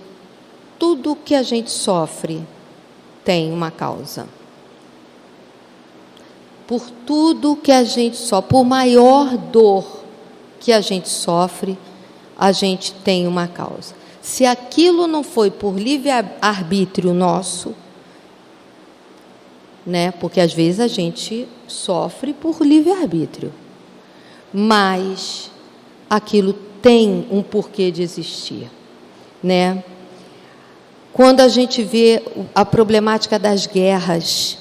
tudo que a gente sofre tem uma causa. Por tudo que a gente sofre, por maior dor que a gente sofre, a gente tem uma causa. Se aquilo não foi por livre-arbítrio nosso, né? Porque às vezes a gente sofre por livre-arbítrio, mas aquilo tem um porquê de existir, né? Quando a gente vê a problemática das guerras,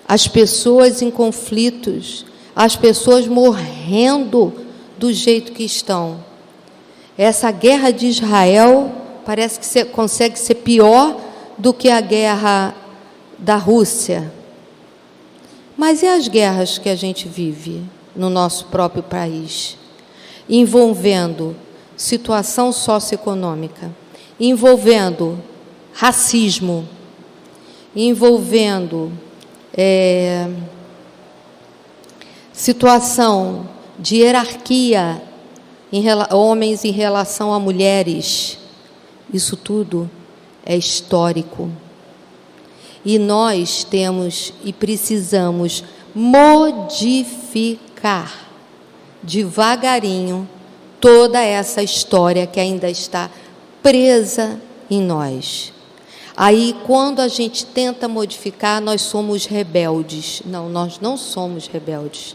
as pessoas em conflitos, as pessoas morrendo do jeito que estão. Essa guerra de Israel parece que consegue ser pior do que a guerra da Rússia. Mas e as guerras que a gente vive no nosso próprio país, envolvendo situação socioeconômica, envolvendo racismo, envolvendo situação de hierarquia, homens em relação a mulheres. Isso tudo é histórico. E nós temos e precisamos modificar devagarinho toda essa história que ainda está presa em nós. Aí, quando a gente tenta modificar, nós somos rebeldes. Não, nós não somos rebeldes.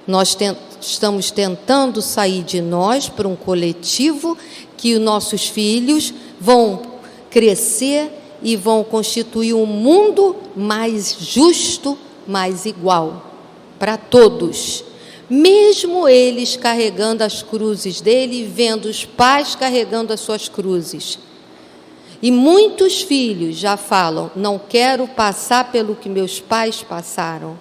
Nós estamos tentando sair de nós para um coletivo que os nossos filhos vão crescer e vão constituir um mundo mais justo, mais igual para todos. Mesmo eles carregando as cruzes dele e vendo os pais carregando as suas cruzes. E muitos filhos já falam: não quero passar pelo que meus pais passaram,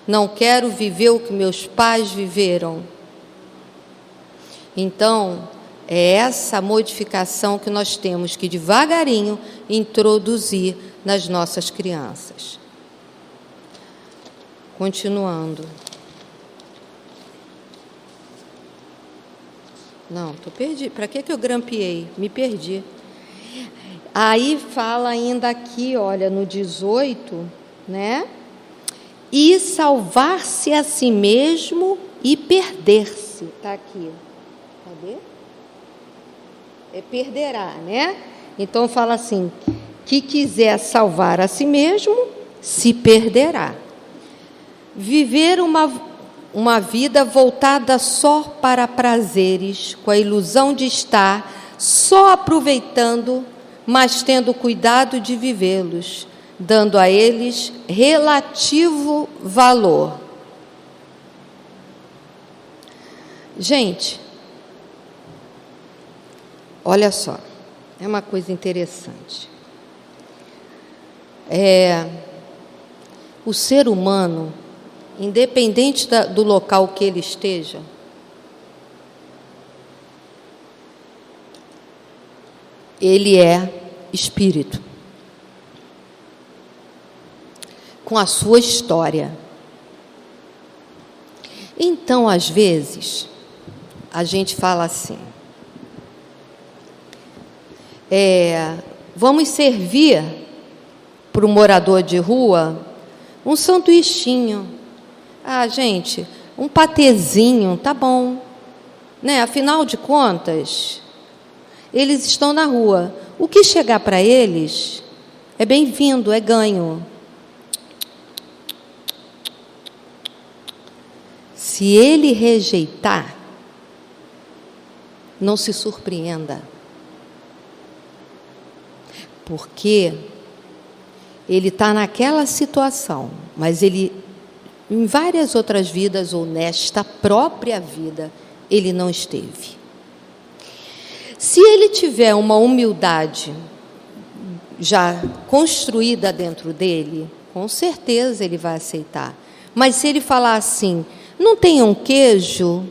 não quero viver o que meus pais viveram. Então, é essa modificação que nós temos que devagarinho introduzir nas nossas crianças. Continuando. Não, estou perdida. Para que eu grampeei? Me perdi. Aí fala ainda aqui, olha, no 18, né? E salvar-se a si mesmo e perder-se. Está aqui. Cadê? Perderá, né? Então fala assim, que quiser salvar a si mesmo, se perderá. Viver uma vida voltada só para prazeres, com a ilusão de estar só aproveitando, mas tendo cuidado de vivê-los, dando a eles relativo valor. Gente, olha só, é uma coisa interessante. O ser humano, independente do local que ele esteja, ele é espírito, com a sua história. Então, às vezes, a gente fala assim, vamos servir para o morador de rua um sanduichinho. Ah, gente, um patezinho, tá bom, né? Afinal de contas, eles estão na rua. O que chegar para eles é bem-vindo, é ganho. Se ele rejeitar, não se surpreenda, porque ele está naquela situação, mas ele, em várias outras vidas, ou nesta própria vida, ele não esteve. Se ele tiver uma humildade já construída dentro dele, com certeza ele vai aceitar. Mas se ele falar assim, não tem um queijo,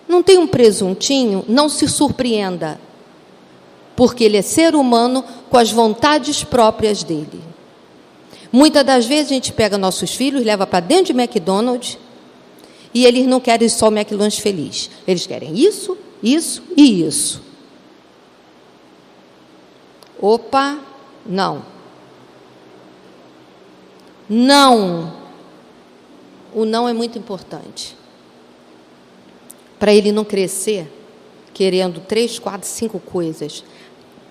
não tem um presuntinho, não se surpreenda, porque ele é ser humano com as vontades próprias dele. Muitas das vezes a gente pega nossos filhos, leva para dentro de McDonald's, e eles não querem só o McLanche feliz. Eles querem isso, isso e isso. Opa, não. Não. O não é muito importante. Para ele não crescer querendo 3, 4, 5 coisas.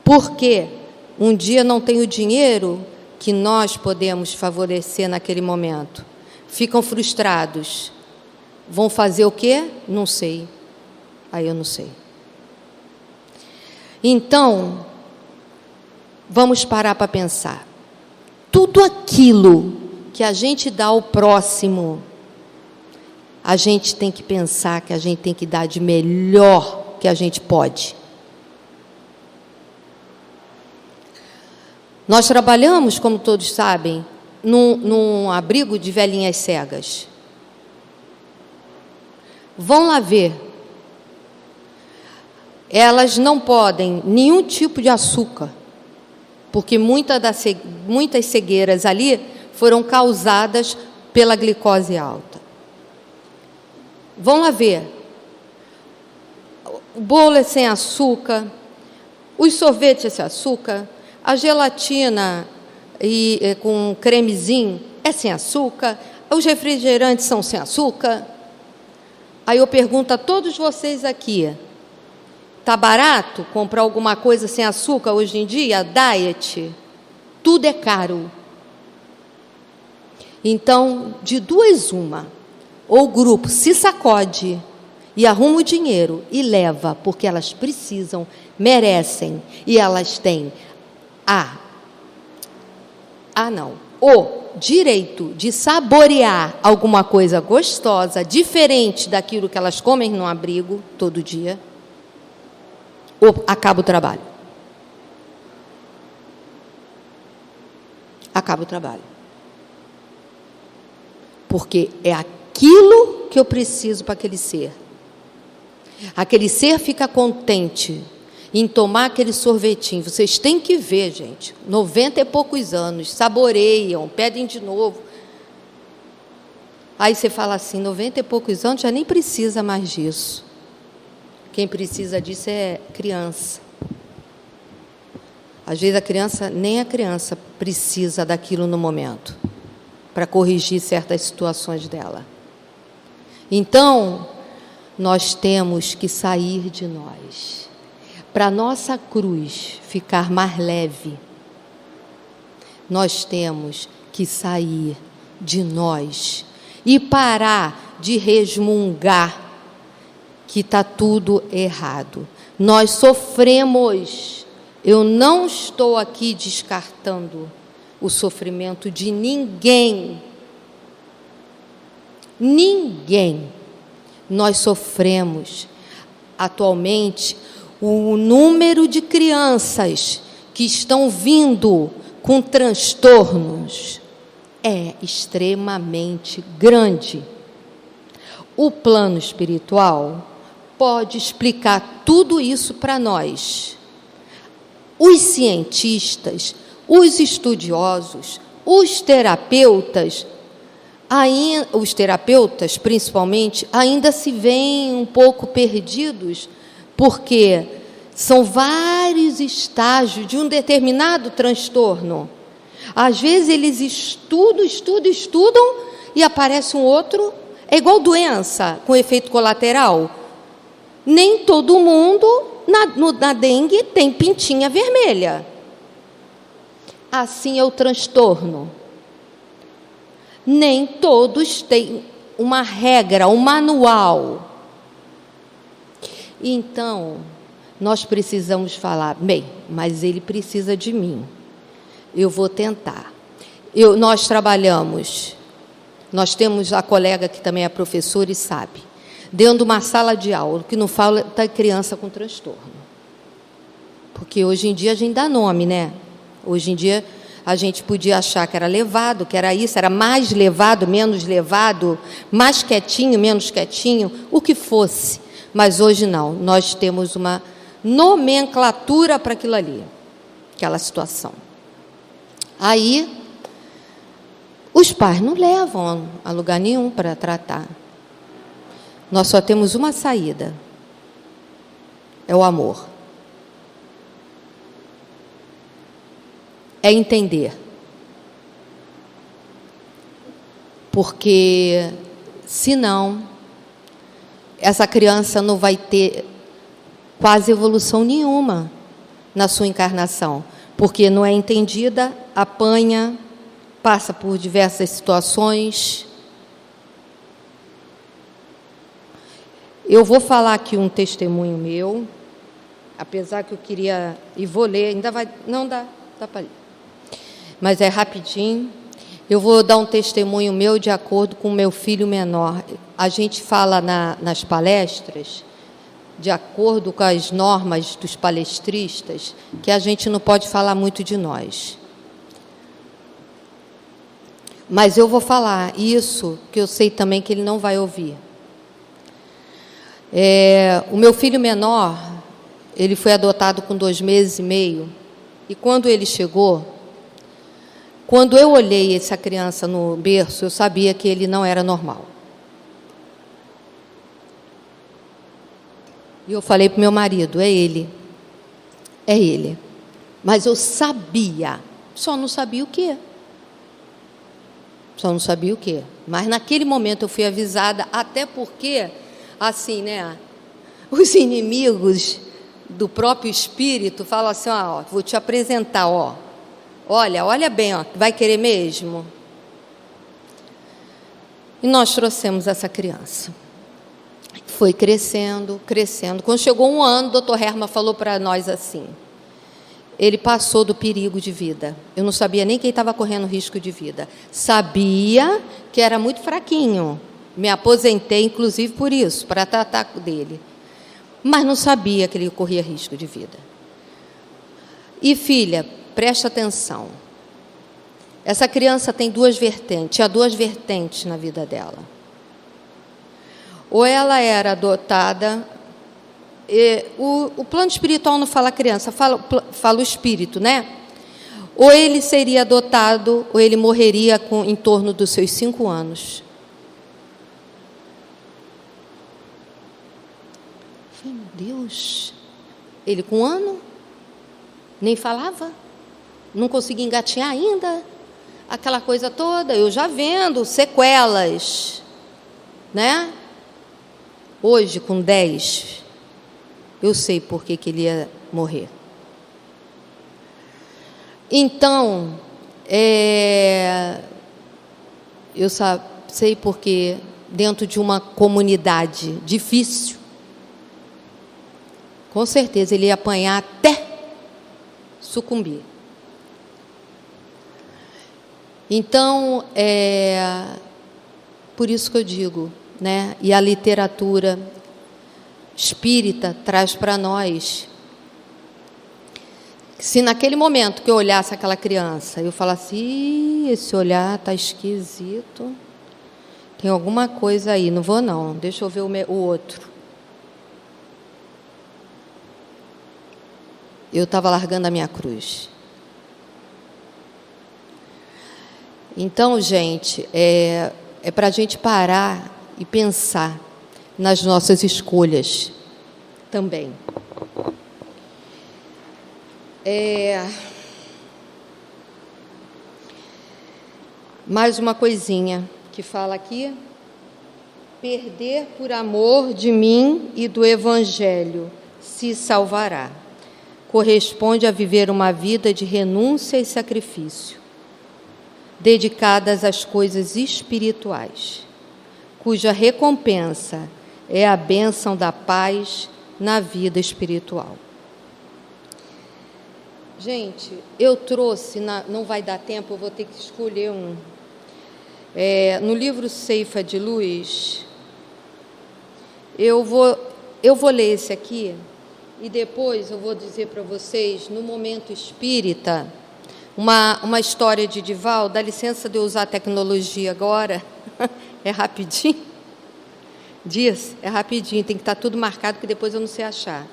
Porque um dia não tem o dinheiro que nós podemos favorecer naquele momento. Ficam frustrados. Vão fazer o quê? Não sei. Aí eu não sei. Então, vamos parar para pensar. Tudo aquilo que a gente dá ao próximo, a gente tem que pensar que a gente tem que dar de melhor que a gente pode. Nós trabalhamos, como todos sabem, num abrigo de velhinhas cegas. Vão lá ver. Elas não podem nenhum tipo de açúcar, porque muitas cegueiras ali foram causadas pela glicose alta. Vão lá ver. O bolo é sem açúcar, os sorvetes é sem açúcar, a gelatina com cremezinho é sem açúcar, os refrigerantes são sem açúcar. Aí eu pergunto a todos vocês aqui, está barato comprar alguma coisa sem açúcar hoje em dia? Diet? Tudo é caro. Então, de duas uma, ou o grupo se sacode e arruma o dinheiro e leva, porque elas precisam, merecem, e elas têm o direito de saborear alguma coisa gostosa, diferente daquilo que elas comem no abrigo todo dia, ou acaba o trabalho. Acaba o trabalho. Porque é aquilo que eu preciso para aquele ser. Aquele ser fica contente em tomar aquele sorvetinho. Vocês têm que ver, gente, 90 e poucos anos, saboreiam, pedem de novo. Aí você fala assim, 90 e poucos anos, já nem precisa mais disso. Quem precisa disso é criança. Às vezes nem a criança precisa daquilo no momento, para corrigir certas situações dela. Então, nós temos que sair de nós. Para a nossa cruz ficar mais leve, nós temos que sair de nós e parar de resmungar que está tudo errado. Nós sofremos. Eu não estou aqui descartando o sofrimento de ninguém. Ninguém. Nós sofremos. Atualmente, o número de crianças que estão vindo com transtornos é extremamente grande. O plano espiritual pode explicar tudo isso para nós. Os cientistas, os estudiosos, os terapeutas principalmente, ainda se veem um pouco perdidos, porque são vários estágios de um determinado transtorno. Às vezes eles estudam e aparece um outro. É igual doença com efeito colateral. Nem todo mundo na dengue tem pintinha vermelha. Assim é o transtorno. Nem todos têm uma regra, um manual. Então, nós precisamos falar, bem, mas ele precisa de mim. Eu vou tentar. Nós trabalhamos, nós temos a colega que também é professora e sabe, dentro de uma sala de aula, o que não fala da criança com transtorno. Porque hoje em dia a gente dá nome, né? Hoje em dia a gente podia achar que era levado, que era isso, era mais levado, menos levado, mais quietinho, menos quietinho, o que fosse. Mas hoje não, nós temos uma nomenclatura para aquilo ali, aquela situação. Aí, os pais não levam a lugar nenhum para tratar. Nós só temos uma saída, é o amor. É entender. Porque, senão, essa criança não vai ter quase evolução nenhuma na sua encarnação, porque não é entendida, apanha, passa por diversas situações. Eu vou falar aqui um testemunho meu, apesar que eu queria, e vou ler, ainda vai, não dá para ler, mas é rapidinho. Eu vou dar um testemunho meu de acordo com o meu filho menor. A gente fala nas palestras, de acordo com as normas dos palestristas, que a gente não pode falar muito de nós. Mas eu vou falar isso, que eu sei também que ele não vai ouvir. O meu filho menor, ele foi adotado com 2 meses e meio, e quando ele chegou, quando eu olhei essa criança no berço, eu sabia que ele não era normal. E eu falei para o meu marido, é ele. Mas eu sabia, só não sabia o quê. Mas naquele momento eu fui avisada, até porque, assim, né, os inimigos do próprio espírito falam assim, vou te apresentar, olha bem, vai querer mesmo? E nós trouxemos essa criança. Foi crescendo. Quando chegou 1 ano, o doutor Herman falou para nós assim, ele passou do perigo de vida. Eu não sabia nem que ele estava correndo risco de vida. Sabia que era muito fraquinho. Me aposentei, inclusive, por isso, para tratar dele. Mas não sabia que ele corria risco de vida. E, filha, presta atenção. Essa criança tem 2 vertentes. Tinha 2 vertentes na vida dela. Ou ela era adotada... O plano espiritual não fala criança, fala o espírito, né? Ou ele seria adotado, ou ele morreria em torno dos seus 5 anos. Meu Deus! Ele com 1 ano? Nem falava, não conseguia engatinhar ainda, aquela coisa toda, eu já vendo sequelas, né? Hoje, com 10, eu sei por que ele ia morrer. Então, eu sei porque dentro de uma comunidade difícil, com certeza ele ia apanhar até sucumbir. Então, por isso que eu digo, né? E a literatura espírita traz para nós, se naquele momento que eu olhasse aquela criança, eu falasse, esse olhar está esquisito, tem alguma coisa aí, não vou não, deixa eu ver o outro. Eu estava largando a minha cruz. Então, gente, é para a gente parar e pensar nas nossas escolhas também. Mais uma coisinha que fala aqui: perder por amor de mim e do Evangelho se salvará. Corresponde a viver uma vida de renúncia e sacrifício, dedicadas às coisas espirituais, cuja recompensa é a bênção da paz na vida espiritual. Gente, eu trouxe, não vai dar tempo, eu vou ter que escolher um. No livro Ceifa de Luz, eu vou ler esse aqui, e depois eu vou dizer para vocês, no Momento Espírita, uma história de Divaldo. Dá licença de eu usar a tecnologia agora, é rapidinho. Diz, é rapidinho, tem que estar tudo marcado, que depois eu não sei achar.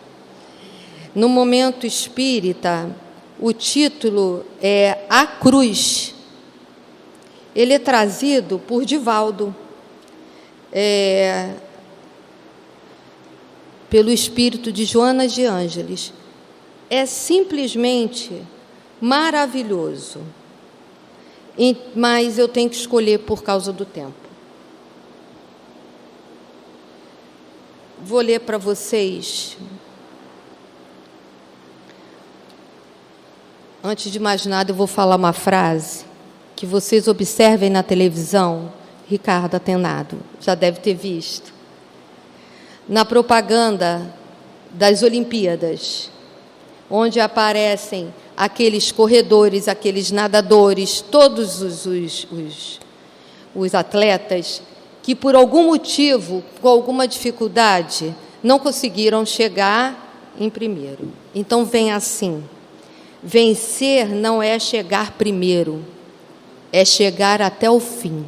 No Momento Espírita, o título é A Cruz. Ele é trazido por Divaldo, pelo espírito de Joana de Ângeles. É simplesmente maravilhoso, mas eu tenho que escolher por causa do tempo. Vou ler para vocês. Antes de mais nada, eu vou falar uma frase que vocês observem na televisão. Ricardo Atenado já deve ter visto. Na propaganda das Olimpíadas, onde aparecem aqueles corredores, aqueles nadadores, todos os atletas que, por algum motivo, com alguma dificuldade, não conseguiram chegar em primeiro. Então, vem assim: vencer não é chegar primeiro, é chegar até o fim.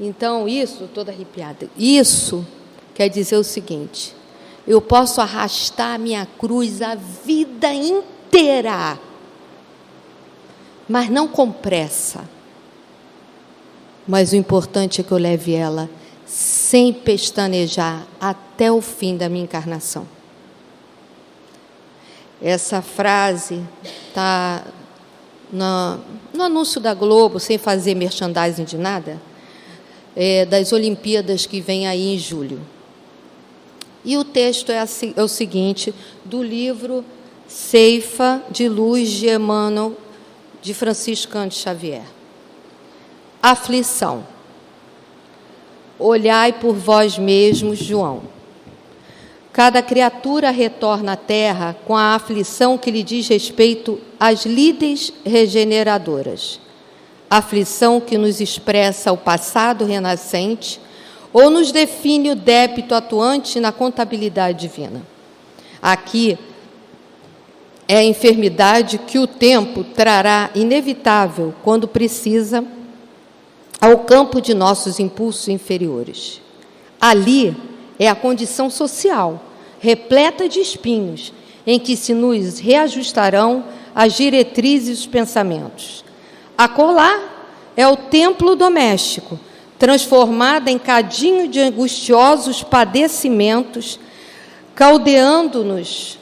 Então, isso, estou toda arrepiada, isso quer dizer o seguinte: eu posso arrastar a minha cruz a vida inteira, mas não com pressa. Mas o importante é que eu leve ela sem pestanejar até o fim da minha encarnação. Essa frase está no anúncio da Globo, sem fazer merchandising de nada, das Olimpíadas que vem aí em julho. E o texto é o seguinte, do livro Ceifa de Luz de Emmanuel, de Francisco Cândido Xavier. Aflição. Olhai por vós mesmos, João. Cada criatura retorna à terra com a aflição que lhe diz respeito às lides regeneradoras. Aflição que nos expressa o passado renascente ou nos define o débito atuante na contabilidade divina. Aqui é a enfermidade que o tempo trará inevitável quando precisa ao campo de nossos impulsos inferiores. Ali é a condição social, repleta de espinhos, em que se nos reajustarão as diretrizes e os pensamentos. Acolá é o templo doméstico, transformado em cadinho de angustiosos padecimentos, caldeando-nos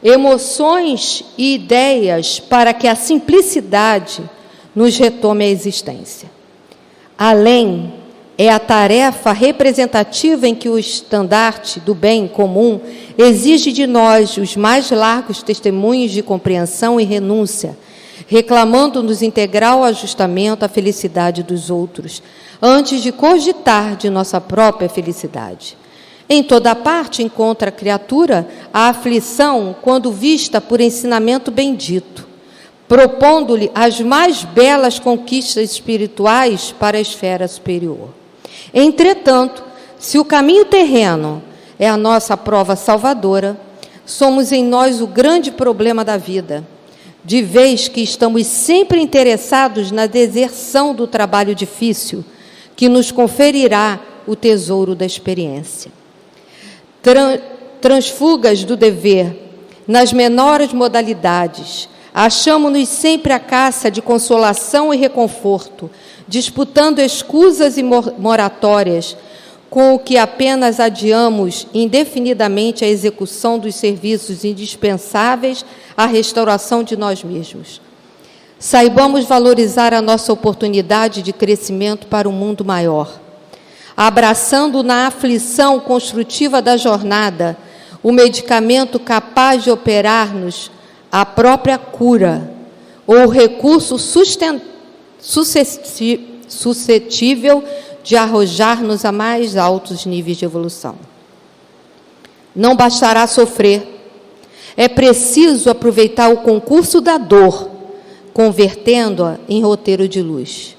emoções e ideias para que a simplicidade nos retome a existência. Além é a tarefa representativa em que o estandarte do bem comum exige de nós os mais largos testemunhos de compreensão e renúncia, reclamando-nos integral ajustamento à felicidade dos outros, antes de cogitar de nossa própria felicidade. Em toda parte encontra a criatura a aflição quando vista por ensinamento bendito, propondo-lhe as mais belas conquistas espirituais para a esfera superior. Entretanto, se o caminho terreno é a nossa prova salvadora, somos em nós o grande problema da vida, de vez que estamos sempre interessados na deserção do trabalho difícil, que nos conferirá o tesouro da experiência. Transfugas do dever, nas menores modalidades, achamo-nos sempre à caça de consolação e reconforto, disputando escusas e moratórias, com o que apenas adiamos indefinidamente a execução dos serviços indispensáveis à restauração de nós mesmos. Saibamos valorizar a nossa oportunidade de crescimento para um mundo maior, abraçando na aflição construtiva da jornada o medicamento capaz de operar-nos a própria cura, ou o recurso suscetível de arrojar-nos a mais altos níveis de evolução. Não bastará sofrer, é preciso aproveitar o concurso da dor, convertendo-a em roteiro de luz.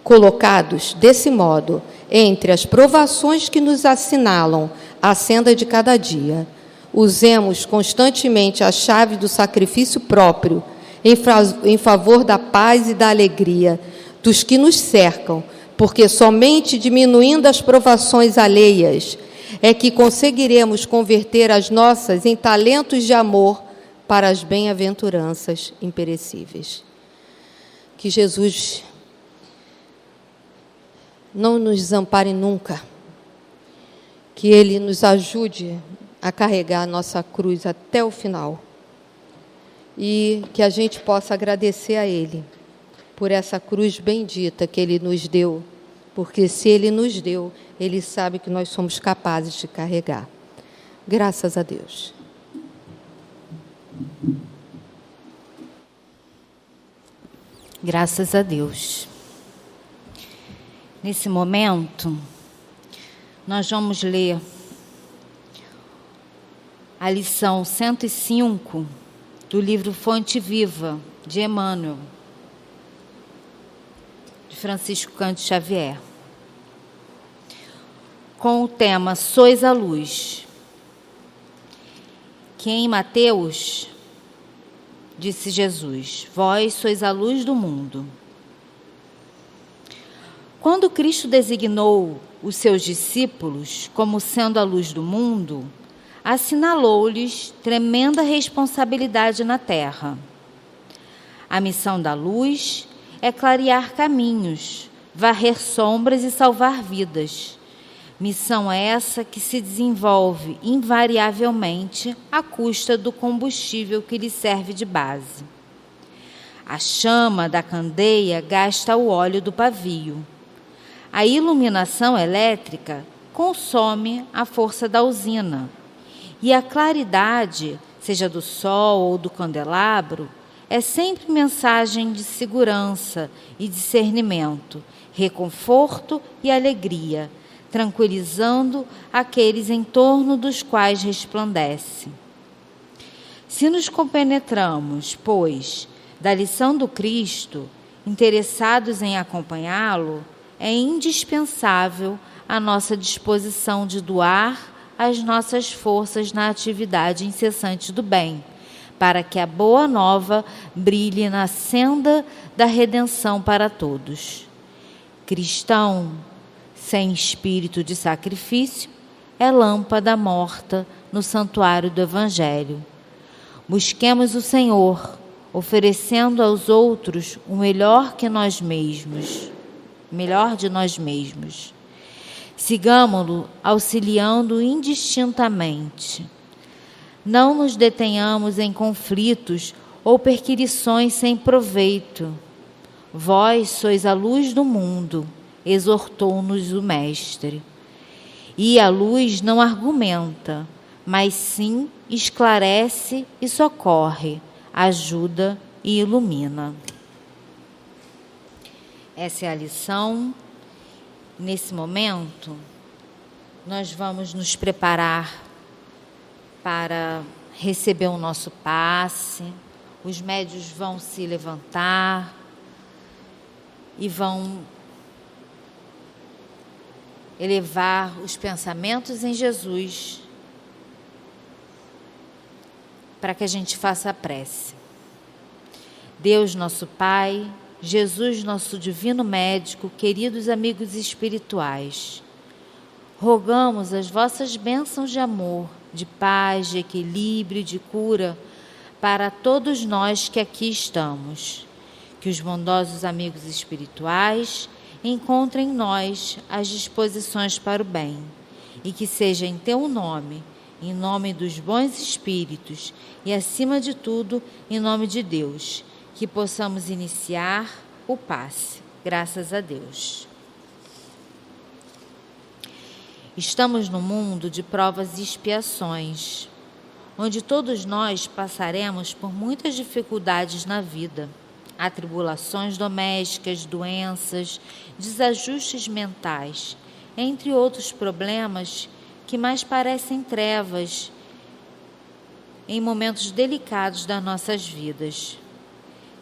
Colocados, desse modo, entre as provações que nos assinalam a senda de cada dia, usemos constantemente a chave do sacrifício próprio em favor da paz e da alegria dos que nos cercam, porque somente diminuindo as provações alheias é que conseguiremos converter as nossas em talentos de amor para as bem-aventuranças imperecíveis. Que Jesus não nos desampare nunca, que Ele nos ajude a carregar a nossa cruz até o final e que a gente possa agradecer a Ele por essa cruz bendita que Ele nos deu, porque se Ele nos deu, Ele sabe que nós somos capazes de carregar. Graças a Deus. Graças a Deus. Nesse momento, nós vamos ler a lição 105 do livro Fonte Viva, de Emmanuel, de Francisco Cândido Xavier, com o tema Sois a Luz, que em Mateus disse Jesus: Vós sois a luz do mundo. Quando Cristo designou os seus discípulos como sendo a luz do mundo, assinalou-lhes tremenda responsabilidade na terra. A missão da luz é clarear caminhos, varrer sombras e salvar vidas. Missão essa que se desenvolve invariavelmente à custa do combustível que lhe serve de base. A chama da candeia gasta o óleo do pavio. A iluminação elétrica consome a força da usina. E a claridade, seja do sol ou do candelabro, é sempre mensagem de segurança e discernimento, reconforto e alegria, tranquilizando aqueles em torno dos quais resplandece. Se nos compenetramos, pois, da lição do Cristo, interessados em acompanhá-lo, é indispensável a nossa disposição de doar as nossas forças na atividade incessante do bem, para que a boa nova brilhe na senda da redenção para todos. Cristão sem espírito de sacrifício é lâmpada morta no santuário do Evangelho. Busquemos o Senhor, oferecendo aos outros o melhor de nós mesmos. Sigamo-lo auxiliando indistintamente. Não nos detenhamos em conflitos ou perquisições sem proveito. Vós sois a luz do mundo, exortou-nos o Mestre. E a luz não argumenta, mas sim esclarece e socorre, ajuda e ilumina. Essa é a lição. Nesse momento, nós vamos nos preparar para receber o nosso passe. Os médiuns vão se levantar e vão elevar os pensamentos em Jesus para que a gente faça a prece. Deus, nosso Pai, Jesus, nosso divino médico, queridos amigos espirituais, rogamos as vossas bênçãos de amor, de paz, de equilíbrio, de cura para todos nós que aqui estamos. Que os bondosos amigos espirituais encontrem em nós as disposições para o bem e que seja em teu nome, em nome dos bons espíritos e, acima de tudo, em nome de Deus, que possamos iniciar o passe. Graças a Deus. Estamos num mundo de provas e expiações, onde todos nós passaremos por muitas dificuldades na vida. Atribulações domésticas, doenças, desajustes mentais, entre outros problemas que mais parecem trevas em momentos delicados das nossas vidas.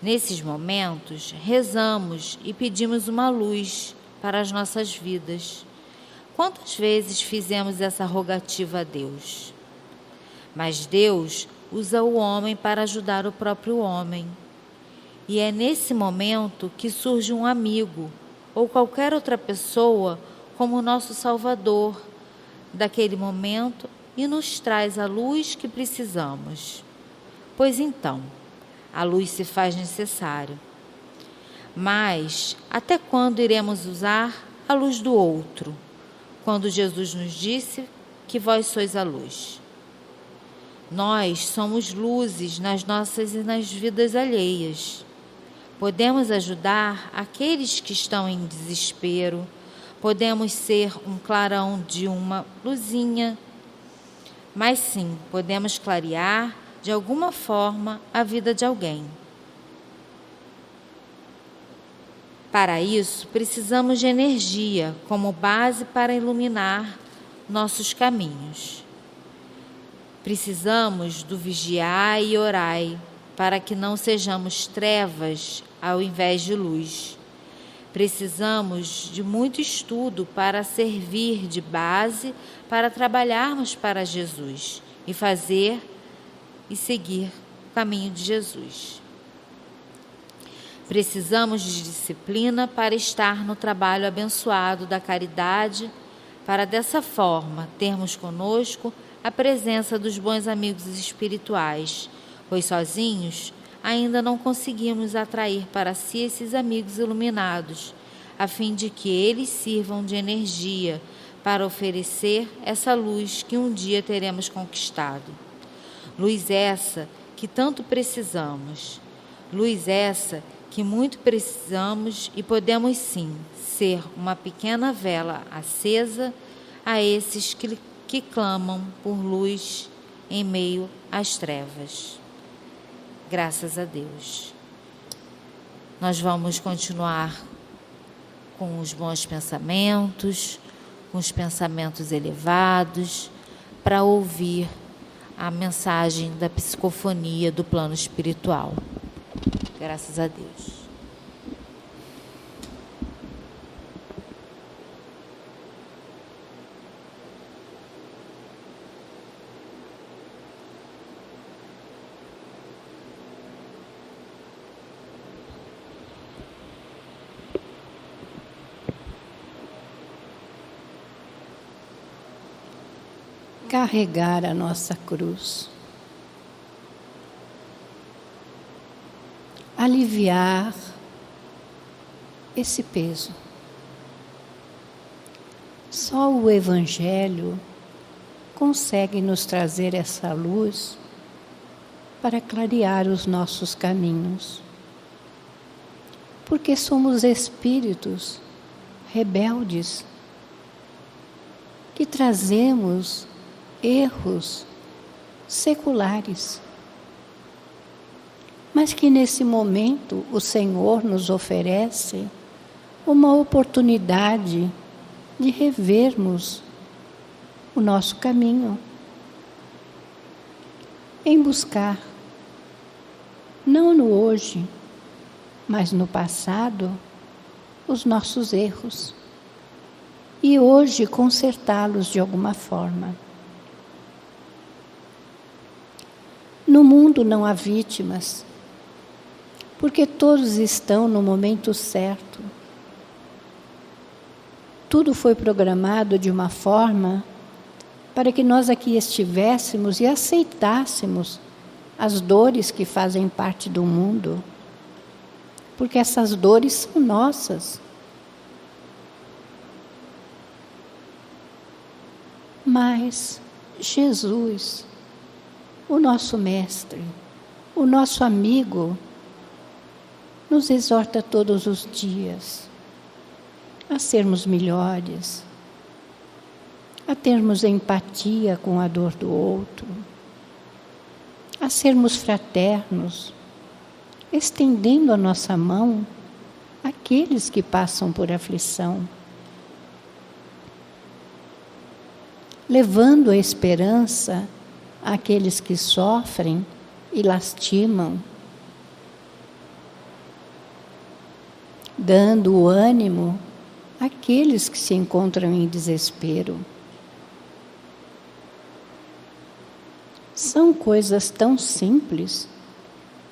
Nesses momentos, rezamos e pedimos uma luz para as nossas vidas. Quantas vezes fizemos essa rogativa a Deus? Mas Deus usa o homem para ajudar o próprio homem. E é nesse momento que surge um amigo ou qualquer outra pessoa como nosso Salvador daquele momento e nos traz a luz que precisamos. Pois então, a luz se faz necessário. Mas até quando iremos usar a luz do outro, quando Jesus nos disse que vós sois a luz? Nós somos luzes nas nossas e nas vidas alheias. Podemos ajudar aqueles que estão em desespero, podemos ser um clarão de uma luzinha, mas sim, podemos clarear de alguma forma a vida de alguém. Para isso, precisamos de energia como base para iluminar nossos caminhos. Precisamos do vigiai e orai, para que não sejamos trevas ao invés de luz. Precisamos de muito estudo para servir de base para trabalharmos para Jesus e fazer e seguir o caminho de Jesus. Precisamos de disciplina para estar no trabalho abençoado da caridade, para dessa forma termos conosco a presença dos bons amigos espirituais, pois sozinhos ainda não conseguimos atrair para si esses amigos iluminados, a fim de que eles sirvam de energia para oferecer essa luz que um dia teremos conquistado. Luz essa que tanto precisamos, luz essa que muito precisamos e podemos sim ser uma pequena vela acesa a esses que clamam por luz em meio às trevas. Graças a Deus. Nós vamos continuar com os bons pensamentos, com os pensamentos elevados, para ouvir a mensagem da psicofonia do plano espiritual. Graças a Deus. Carregar a nossa cruz, aliviar esse peso. Só o Evangelho consegue nos trazer essa luz para clarear os nossos caminhos. Porque somos espíritos rebeldes que trazemos erros seculares, mas que nesse momento o Senhor nos oferece uma oportunidade de revermos o nosso caminho, em buscar, não no hoje, mas no passado, os nossos erros, e hoje consertá-los de alguma forma. No mundo não há vítimas, porque todos estão no momento certo. Tudo foi programado de uma forma para que nós aqui estivéssemos e aceitássemos as dores que fazem parte do mundo, porque essas dores são nossas. Mas Jesus, o nosso mestre, o nosso amigo, nos exorta todos os dias a sermos melhores, a termos empatia com a dor do outro, a sermos fraternos, estendendo a nossa mão àqueles que passam por aflição, levando a esperança àqueles que sofrem e lastimam, dando o ânimo àqueles que se encontram em desespero. São coisas tão simples,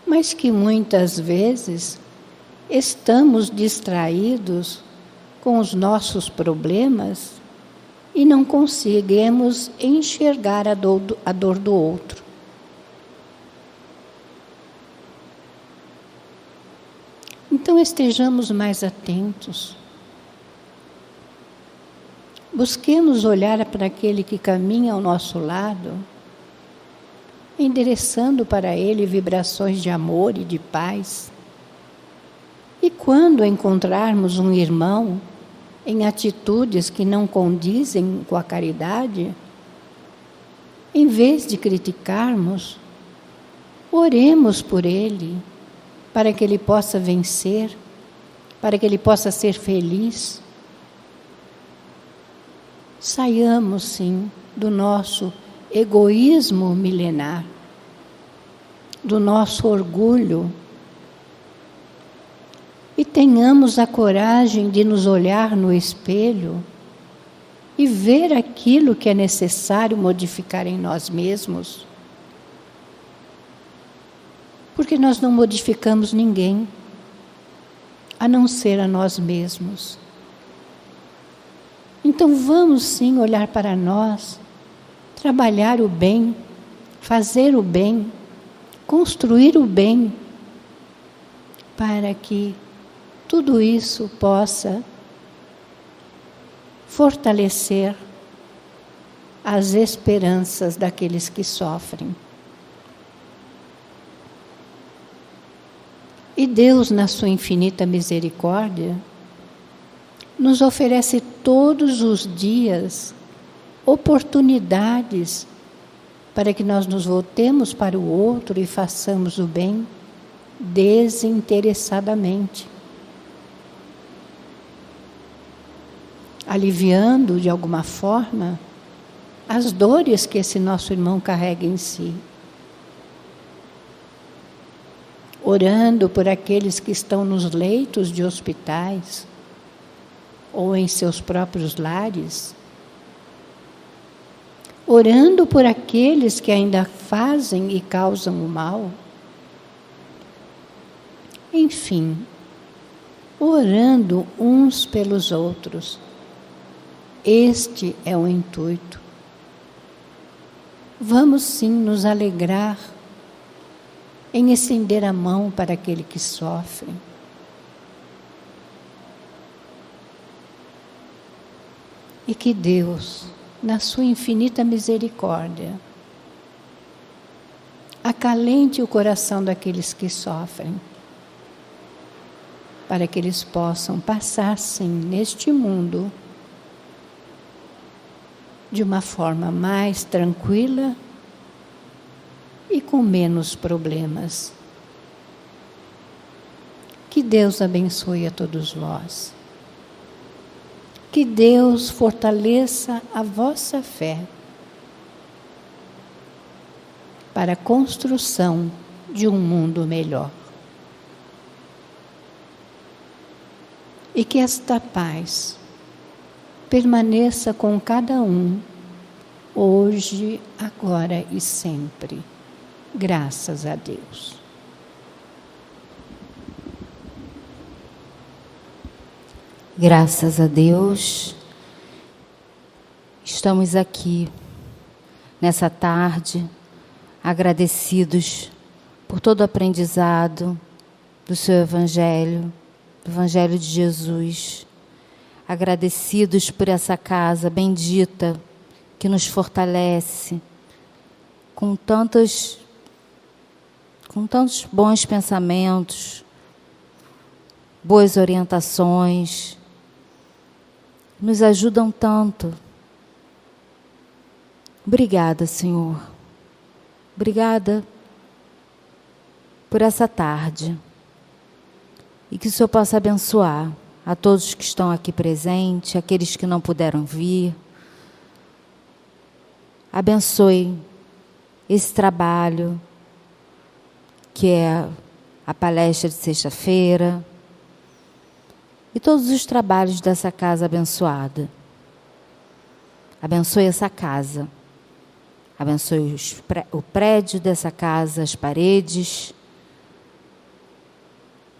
mas que muitas vezes estamos distraídos com os nossos problemas e não conseguimos enxergar a dor do outro. Então estejamos mais atentos. Busquemos olhar para aquele que caminha ao nosso lado, endereçando para ele vibrações de amor e de paz. E quando encontrarmos um irmão em atitudes que não condizem com a caridade, em vez de criticarmos, oremos por ele, para que ele possa vencer, para que ele possa ser feliz. Saiamos, sim, do nosso egoísmo milenar, do nosso orgulho, e tenhamos a coragem de nos olhar no espelho e ver aquilo que é necessário modificar em nós mesmos. Porque nós não modificamos ninguém, a não ser a nós mesmos. Então vamos sim olhar para nós, trabalhar o bem, fazer o bem, construir o bem, para que tudo isso possa fortalecer as esperanças daqueles que sofrem. E Deus, na sua infinita misericórdia, nos oferece todos os dias oportunidades para que nós nos voltemos para o outro e façamos o bem desinteressadamente, aliviando de alguma forma as dores que esse nosso irmão carrega em si, orando por aqueles que estão nos leitos de hospitais ou em seus próprios lares, orando por aqueles que ainda fazem e causam o mal. Enfim, orando uns pelos outros. Este é o intuito. Vamos sim nos alegrar em estender a mão para aquele que sofre. E que Deus, na sua infinita misericórdia, acalente o coração daqueles que sofrem, para que eles possam passar, sim, neste mundo de uma forma mais tranquila e com menos problemas. Que Deus abençoe a todos vós. Que Deus fortaleça a vossa fé para a construção de um mundo melhor. E que esta paz permaneça com cada um, hoje, agora e sempre. Graças a Deus. Graças a Deus, estamos aqui nessa tarde, agradecidos por todo o aprendizado do seu Evangelho, do Evangelho de Jesus, agradecidos por essa casa bendita que nos fortalece com tantos bons pensamentos, boas orientações, nos ajudam tanto. Obrigada, Senhor. Obrigada por essa tarde. E que o Senhor possa abençoar a todos que estão aqui presentes, aqueles que não puderam vir. Abençoe esse trabalho, que é a palestra de sexta-feira, e todos os trabalhos dessa casa abençoada. Abençoe essa casa. Abençoe o prédio dessa casa, as paredes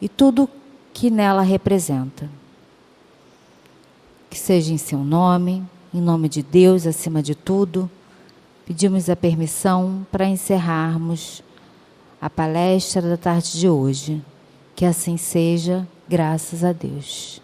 e tudo que nela representa. Que seja em seu nome, em nome de Deus acima de tudo, pedimos a permissão para encerrarmos a palestra da tarde de hoje. Que assim seja, graças a Deus.